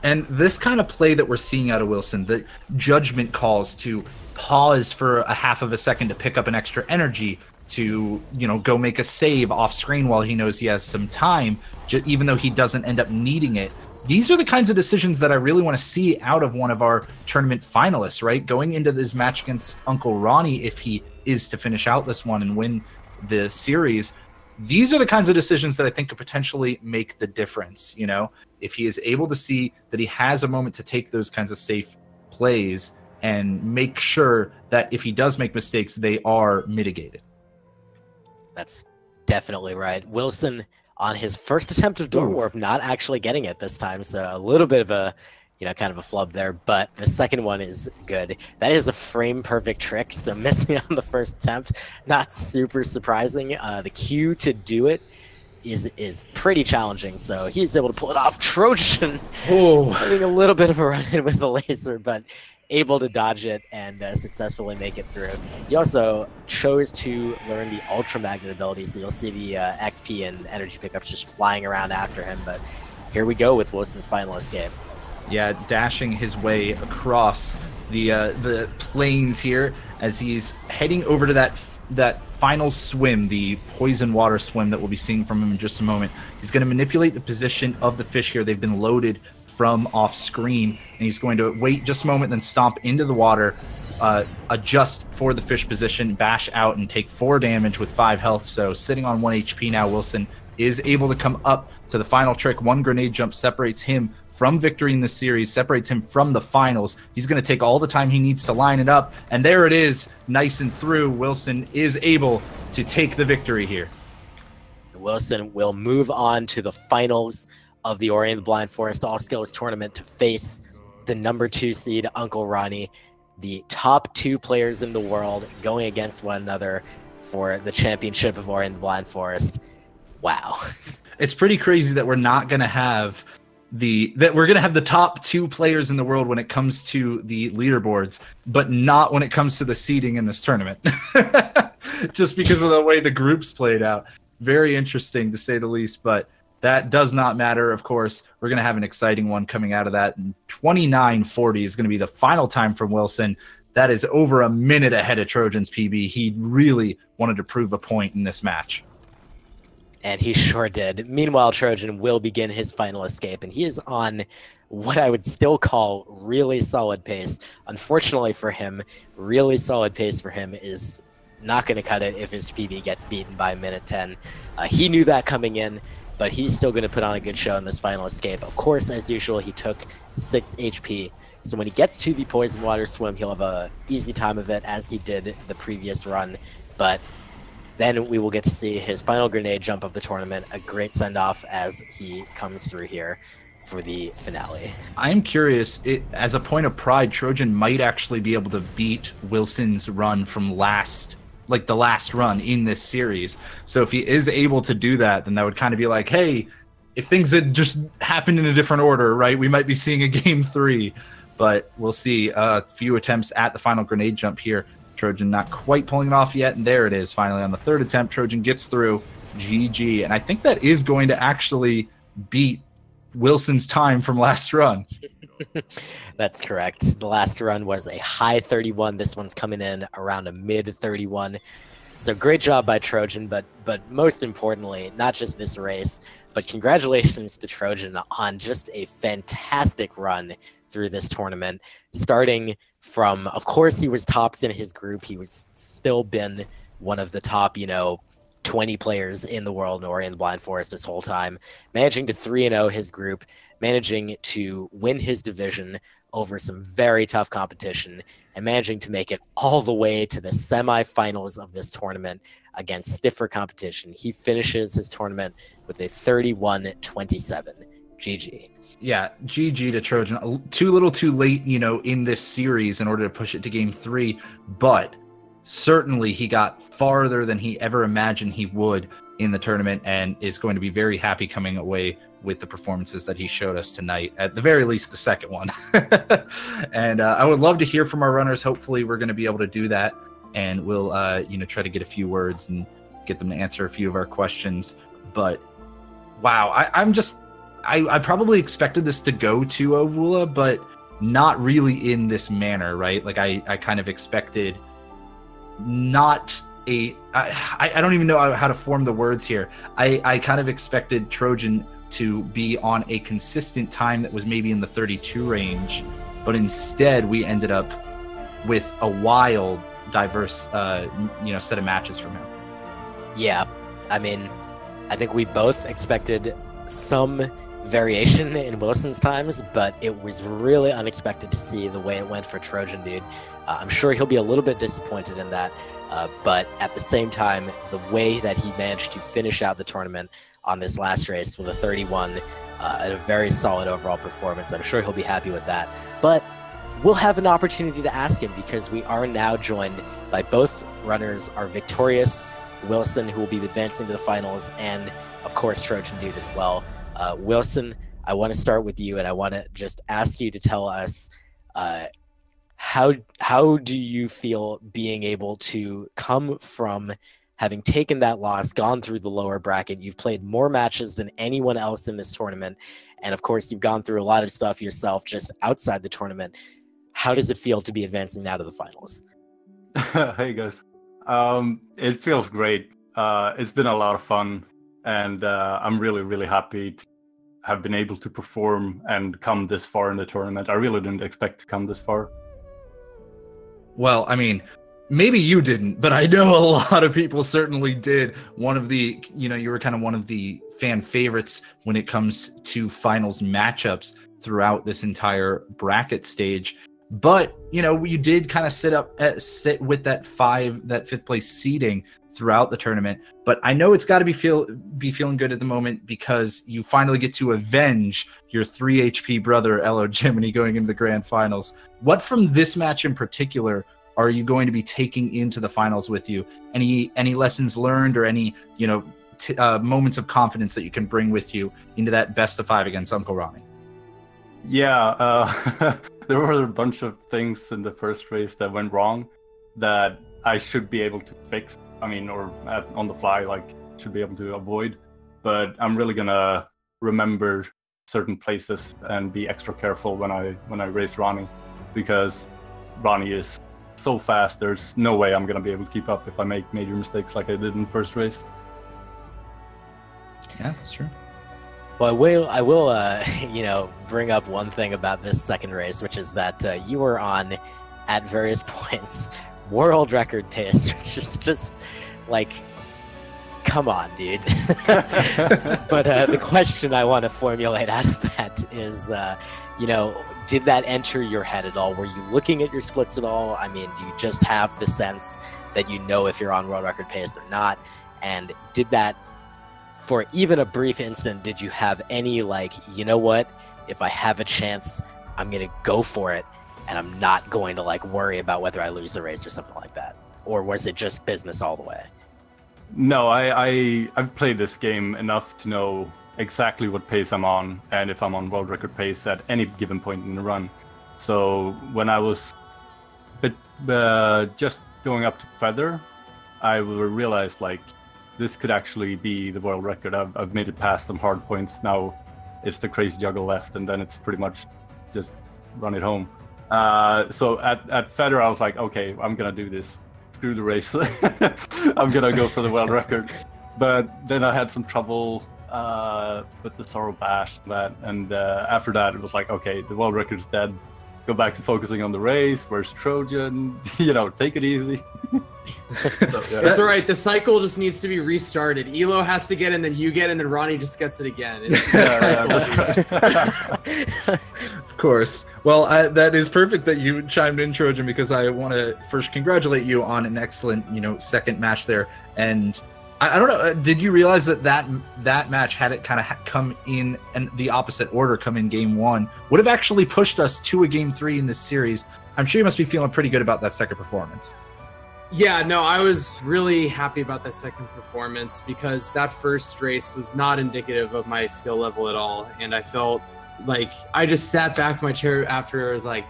And this kind of play that we're seeing out of Willson, the judgment calls to pause for a half of a second to pick up an extra energy, to, you know, go make a save off screen while he knows he has some time, even though he doesn't end up needing it. These are the kinds of decisions that I really want to see out of one of our tournament finalists, right? Going into this match against Uncle Ronnie, if he is to finish out this one and win the series, these are the kinds of decisions that I think could potentially make the difference. You know, if he is able to see that he has a moment to take those kinds of safe plays and make sure that if he does make mistakes, they are mitigated. That's definitely right. Willson, on his first attempt of door warp, not actually getting it this time, so a little bit of a, you know, kind of a flub there, but the second one is good. That is a frame perfect trick, so missing on the first attempt, not super surprising. The cue to do it is pretty challenging, so he's able to pull it off. Trojan having a little bit of a run-in with the laser, but able to dodge it and successfully make it through. He also chose to learn the Ultra Magnet ability, so you'll see the XP and energy pickups just flying around after him, but here we go with Wilson's final escape. Yeah, dashing his way across the plains here as he's heading over to that final swim, the poison water swim that we'll be seeing from him in just a moment. He's going to manipulate the position of the fish here. They've been loaded from off screen, and he's going to wait just a moment, then stomp into the water, adjust for the fish position, bash out, and take 4 damage with 5 health. So sitting on 1 HP now, Willson is able to come up to the final trick. 1 grenade jump separates him from victory in this series, separates him from the finals. He's going to take all the time he needs to line it up, and there it is, nice and through. Willson is able to take the victory here. Willson will move on to the finals of the Ori and the Blind Forest All Skills Tournament to face the number 2 seed Uncle Ronnie, the top 2 players in the world going against one another for the championship of Ori and the Blind Forest. Wow. It's pretty crazy that we're not going to have the top 2 players in the world when it comes to the leaderboards, but not when it comes to the seeding in this tournament. Just because of the way the groups played out. Very interesting to say the least, but that does not matter. Of course, we're going to have an exciting one coming out of that. And 29:40 is going to be the final time from Willson. That is over a minute ahead of Trojan's PB. He really wanted to prove a point in this match. And he sure did. Meanwhile, Trojan will begin his final escape, and he is on what I would still call really solid pace. Unfortunately for him, really solid pace for him is not going to cut it if his PB gets beaten by minute 10. He knew that coming in, but he's still going to put on a good show in this final escape. Of course, as usual, he took 6 HP. So when he gets to the poison water swim, he'll have a easy time of it, as he did the previous run. But then we will get to see his final grenade jump of the tournament, a great send-off as he comes through here for the finale. I'm curious, as a point of pride, Trojan might actually be able to beat Wilson's run from the last run in this series. So if he is able to do that, then that would kind of be like, hey, if things had just happened in a different order, right, we might be seeing a game 3. But we'll see. A few attempts at the final grenade jump here. Trojan not quite pulling it off yet, and there it is. Finally, on the 3rd attempt, Trojan gets through. GG. And I think that is going to actually beat Wilson's time from last run. That's correct. The last run was a high 31. This one's coming in around a mid 31. So great job by Trojan, but most importantly, not just this race, but congratulations to Trojan on just a fantastic run through this tournament. Starting from, of course, he was tops in his group. He was still been one of the top, 20 players in the world in Ori and the Blind Forest this whole time, managing to 3-0 his group, managing to win his division over some very tough competition, and managing to make it all the way to the semifinals of this tournament against stiffer competition. He finishes his tournament with a 31-27. GG. Yeah, GG to Trojan. Too little too late, in this series in order to push it to game 3, but certainly he got farther than he ever imagined he would in the tournament, and is going to be very happy coming away with the performances that he showed us tonight, at the very least the second one. And I would love to hear from our runners. Hopefully we're going to be able to do that, and we'll try to get a few words and get them to answer a few of our questions. But wow, I probably expected this to go to Ovula, but not really in this manner, right? Like I kind of expected not I don't even know how to form the words here. I kind of expected Trojan to be on a consistent time that was maybe in the 32 range, but instead we ended up with a wild, diverse, set of matches from him. Yeah, I mean, I think we both expected some variation in Wilson's times, but it was really unexpected to see the way it went for Trojandude. I'm sure he'll be a little bit disappointed in that, but at the same time, the way that he managed to finish out the tournament on this last race with a 31 and a very solid overall performance, I'm sure he'll be happy with that. But we'll have an opportunity to ask him, because we are now joined by both runners, our victorious Willson, who will be advancing to the finals, and of course Trojandude as well. Willson, I want to start with you, and I want to just ask you to tell us how do you feel being able to come from having taken that loss, gone through the lower bracket. You've played more matches than anyone else in this tournament, and of course you've gone through a lot of stuff yourself just outside the tournament. How does it feel to be advancing now to the finals? Hey guys, it feels great. It's been a lot of fun, and I'm really happy to have been able to perform and come this far in the tournament. I really didn't expect to come this far. Well, I mean, maybe you didn't, but I know a lot of people certainly did. One of the, you were kind of one of the fan favorites when it comes to finals matchups throughout this entire bracket stage. But, you did kind of sit with that fifth place seeding throughout the tournament. But I know it's got to be feeling good at the moment, because you finally get to avenge your 3 HP brother, Elo Jiminy, going into the grand finals. What from this match in particular are you going to be taking into the finals with you? Any lessons learned, or any, moments of confidence that you can bring with you into that best of 5 against Uncle Ronnie? Yeah, there were a bunch of things in the first race that went wrong that I should be able to fix. I mean, or on the fly, should be able to avoid. But I'm really gonna remember certain places and be extra careful when I race Ronnie, because Ronnie is so fast. There's no way I'm gonna be able to keep up if I make major mistakes like I did in the first race. Yeah, that's true. Well, I will, bring up one thing about this second race, which is that you were on, at various points, world record pace, which is just like, come on, dude. But the question I want to formulate out of that is, did that enter your head at all? Were you looking at your splits at all? I mean, do you just have the sense that you know if you're on world record pace or not? And did that, for even a brief instant, did you have any, you know what, if I have a chance, I'm going to go for it, and I'm not going to, worry about whether I lose the race or something like that? Or was it just business all the way? No, I've played this game enough to know exactly what pace I'm on, and if I'm on world record pace at any given point in the run. So when I was just going up to Feather, I realized, this could actually be the world record. I've made it past some hard points. Now it's the crazy juggle left, and then it's pretty much just run it home. So at Feather, I was like, okay, I'm gonna do this. Screw the race. I'm gonna go for the world record. But then I had some trouble with the Sorrow Bash, and after that it was like, okay, the world record's dead. Go back to focusing on the race. Where's Trojan? Take it easy. So, yeah. It's all right. The cycle just needs to be restarted. Elo has to get in, then you get in, then Ronnie just gets it again. Of course. Well, that is perfect that you chimed in, Trojan, because I want to first congratulate you on an excellent, second match there. And I don't know, did you realize that match, had it kind of come in and the opposite order, come in game 1, would have actually pushed us to a game 3 in this series? I'm sure you must be feeling pretty good about that second performance. Yeah, no, I was really happy about that second performance, because that first race was not indicative of my skill level at all. And I felt like I just sat back in my chair after. I was like,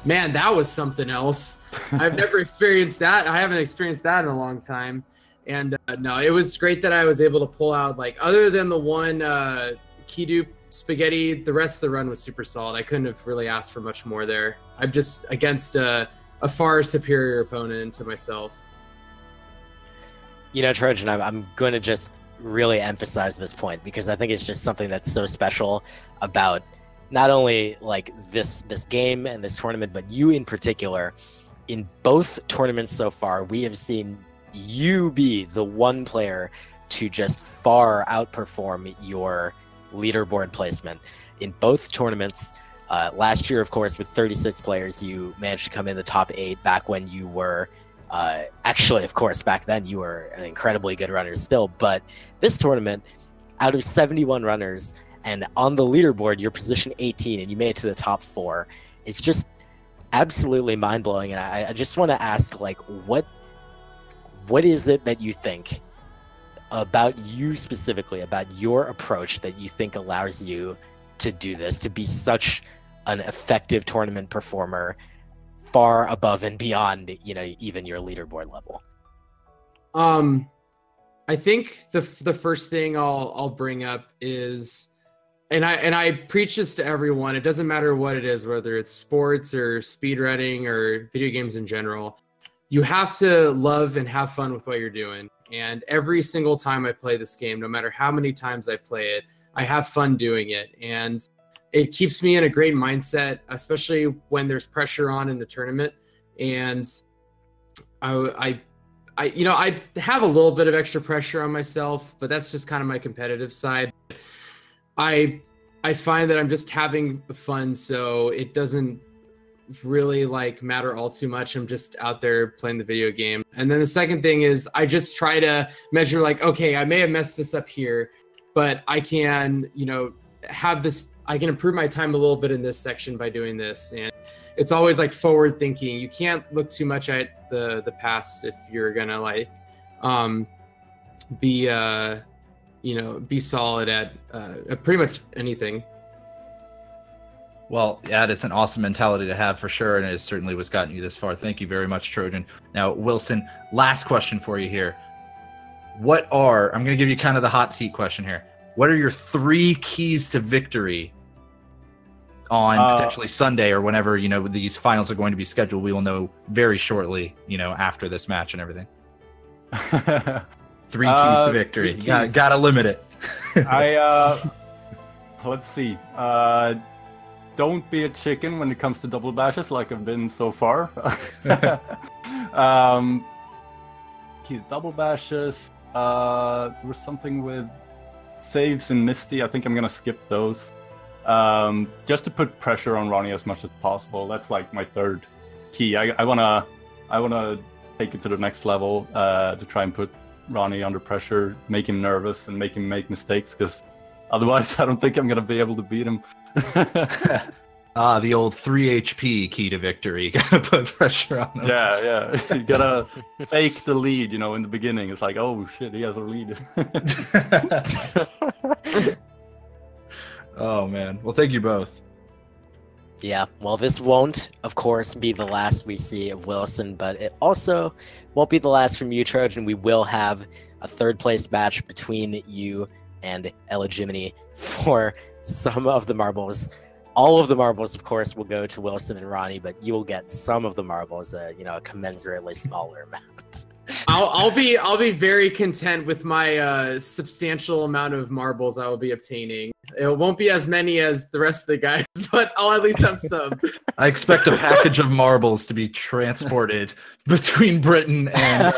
man, that was something else. I've never experienced that. I haven't experienced that in a long time. And no, it was great that I was able to pull out, other than the one key dupe spaghetti, the rest of the run was super solid. I couldn't have really asked for much more there. I'm just against a far superior opponent to myself. You know, Trojan, I'm going to just really emphasize this point because I think it's just something that's so special about not only like this game and this tournament, but you in particular. In both tournaments so far, we have seen you be the one player to just far outperform your leaderboard placement. In both tournaments, last year, of course, with 36 players, you managed to come in the top 8 back when you were actually, of course, back then you were an incredibly good runner still. But this tournament, out of 71 runners, and on the leaderboard, you're position 18, and you made it to the top 4. It's just absolutely mind-blowing. And I just want to ask, like, what is it that you think about you specifically, about your approach that you think allows you to do this, to be such an effective tournament performer, far above and beyond, you know, even your leaderboard level? I think the first thing I'll bring up is, and I preach this to everyone. It doesn't matter what it is, whether it's sports or speedrunning or video games in general. You have to love and have fun with what you're doing. And every single time I play this game, no matter how many times I play it, I have fun doing it. And it keeps me in a great mindset, especially when there's pressure on in the tournament. And I have a little bit of extra pressure on myself, but that's just kind of my competitive side. I find that I'm just having fun, so it doesn't really like matter all too much. I'm just out there playing the video game. And then the second thing is I just try to measure, like, okay, I may have messed this up here, but I can, you know, have this, I can improve my time a little bit in this section by doing this. And it's always like forward thinking. You can't look too much at the past if you're gonna like be solid at pretty much anything. Well, yeah, it's an awesome mentality to have for sure, and it certainly was gotten you this far. Thank you very much, Trojan. Now, Willson, last question for you here. I'm going to give you kind of the hot seat question here. What are your 3 keys to victory on potentially Sunday or whenever, you know, these finals are going to be scheduled? We will know very shortly, you know, after this match and everything. 3 keys to victory. Gotta limit it. Let's see. Don't be a chicken when it comes to double bashes like I've been so far. Keys, double bashes. There was something with saves and Misty. I think I'm gonna skip those. Just to put pressure on Ronnie as much as possible. That's like my 3rd key. I wanna take it to the next level to try and put Ronnie under pressure, make him nervous, and make him make mistakes. Because otherwise, I don't think I'm gonna be able to beat him. The old 3 HP key to victory. Gotta put pressure on him. Yeah. You gotta fake the lead, you know, in the beginning. It's like, oh shit, he has a lead. Oh man. Well, thank you both. Yeah, well, this won't, of course, be the last we see of Willson, but it also won't be the last from you, Trojan. We will have a 3rd place match between you and Eligimini for some of the marbles. All of the marbles, of course, will go to Willson and Ronnie, but you will get some of the marbles, a commensurately smaller amount. I'll be very content with my substantial amount of marbles I will be obtaining. It won't be as many as the rest of the guys, but I'll at least have some. I expect a package of marbles to be transported between Britain and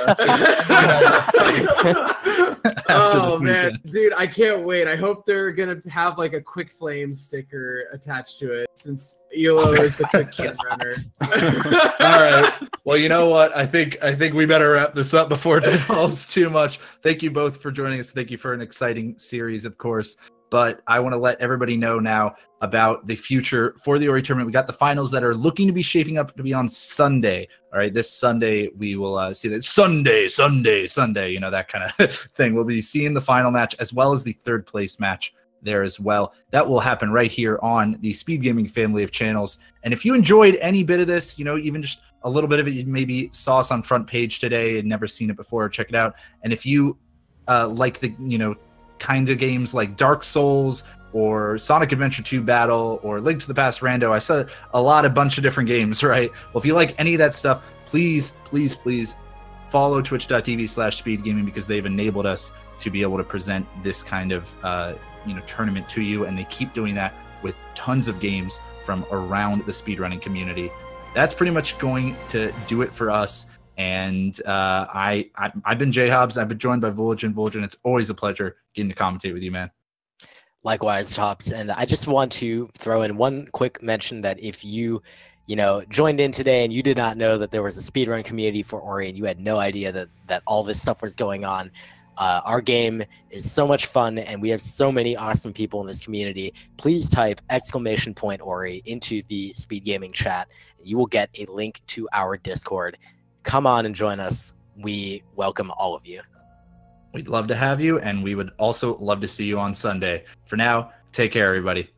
oh man, dude, I can't wait. I hope they're gonna have like a quick flame sticker attached to it, since ELO is the quick flame runner. All right. Well, you know what? I think we better wrap this up before it devolves too much. Thank you both for joining us. Thank you for an exciting series, of course. But I want to let everybody know now about the future for the Ori tournament. We got the finals that are looking to be shaping up to be on Sunday. All right, this Sunday we will see that Sunday, you know, that kind of thing. We'll be seeing the final match as well as the 3rd place match there as well. That will happen right here on the Speed Gaming family of channels. And if you enjoyed any bit of this, you know, even just a little bit of it, you maybe saw us on Front Page today and never seen it before, check it out. And if you like the, you know, kind of games like Dark Souls or Sonic Adventure 2 Battle or Link to the Past Rando, I said a bunch of different games, right? Well, if you like any of that stuff, please follow twitch.tv/speedgaming because they've enabled us to be able to present this kind of tournament to you, and they keep doing that with tons of games from around the speedrunning community. That's pretty much going to do it for us. And I've been J Hobbs. I've been joined by Willson. Willson, it's always a pleasure getting to commentate with you, man. Likewise, Tops. And I just want to throw in one quick mention that if you joined in today and you did not know that there was a speedrun community for Ori and you had no idea that all this stuff was going on, our game is so much fun and we have so many awesome people in this community. Please type !Ori into the Speed Gaming chat. You will get a link to our Discord. Come on and join us. We welcome all of you. We'd love to have you, and we would also love to see you on Sunday. For now, take care, everybody.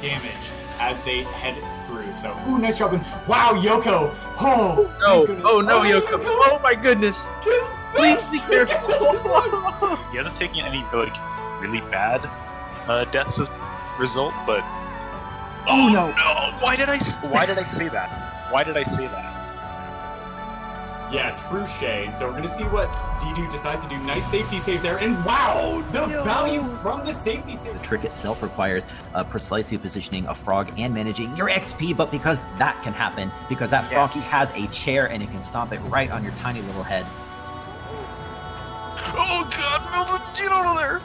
Damage as they head through. So, ooh, nice job. Wow, Yoko. Oh, No, my oh no, goodness. Yoko. Oh my goodness. Please be careful. He hasn't taken any really bad deaths as a result, but Oh no. no! Why did I say that? Why did I say that? Yeah, true shade. So we're gonna see what D2 decides to do. Nice safety save there, and wow, the value from the safety save. The trick itself requires precisely positioning a frog and managing your XP, but because that can happen, because that froggy has a chair and it can stomp it right on your tiny little head. Oh god, Milton, get out of there!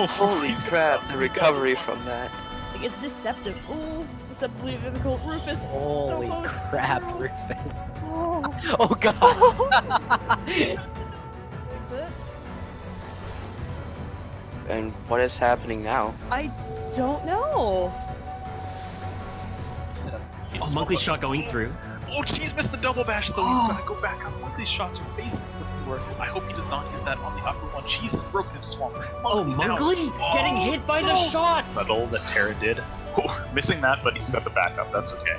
Holy crap, the recovery from that. Like, it's deceptive. Ooh, deceptively difficult. Rufus. Holy so close. crap, Rufus. Oh. Oh god. Fix it. And what is happening now? I don't know. Oh, Monkey's shot going through. Oh, jeez, missed the double bash though. He's gotta go back up. Monthly's shots are phasing before. I hope he does not get that on the upper one. Jesus, broken into swamp. Oh, Monkley getting hit by the shot. Metal that Terra did. Oh, missing that, but he's got the backup. That's okay.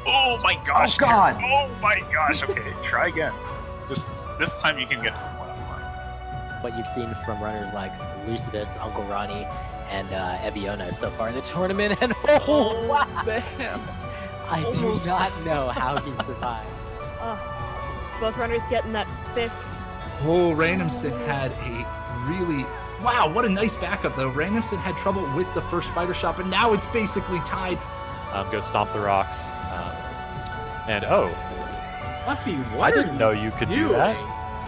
Oh my gosh. Oh, God. Terra. Oh my gosh. Okay, try again. This time you can get to What you've seen from runners like Lucidus, Uncle Ronnie, and Eviona so far in the tournament, and oh wow, Damn. I do not know how he survived. Both runners getting that fifth. Oh, Randomson had a really... Wow, what a nice backup, though. Randomson had trouble with the first spider shot, but now it's basically tied. Go stomp the rocks. And oh, Fluffy, I what didn't know you could do that.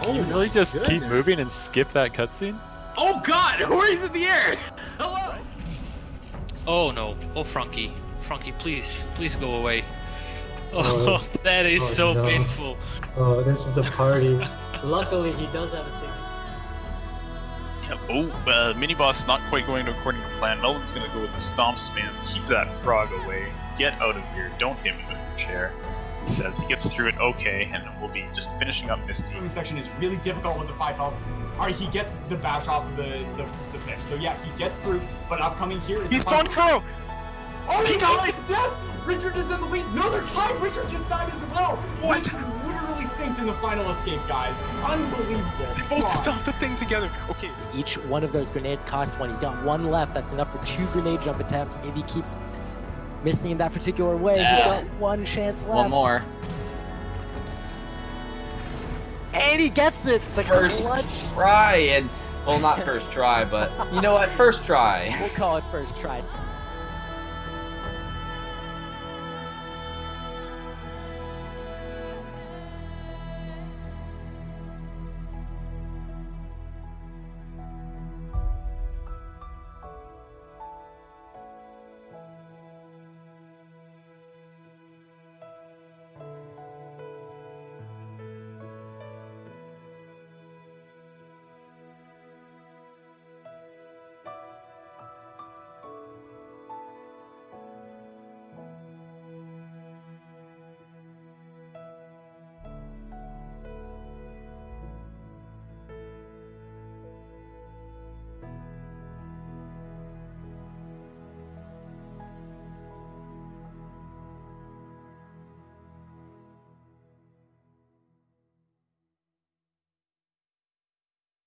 Oh, You really just keep goodness. moving and skip that cutscene? Oh god, Ori's in the air! Hello! Oh no. Oh, Frankie. Frankie, please go away. Oh, that is so painful. Oh, this is a party. Luckily, he does have a safety. Yeah. Oh, mini boss not quite going according to plan. Melvin's gonna go with the stomp spam. Keep that frog away. Get out of here. Don't hit me with your chair. He says he gets through it okay, and we'll be just finishing up Misty. The section is really difficult with the 5 health. Alright, he gets the bash off of the fish. So yeah, he gets through, but upcoming here is He's on Kuro! Oh, he died! Death! Richard is in the lead. No, they're tied. Richard just died as well. What? This is literally synced in the final escape, guys. Unbelievable. They both stopped the thing together. Okay. Each one of those grenades costs one. He's got one left. That's enough for 2 grenade jump attempts. If he keeps missing in that particular way, he's got one chance left. One more. And he gets it! The First clutch. try, and well, not first try, but you know what? First try. We'll call it first try.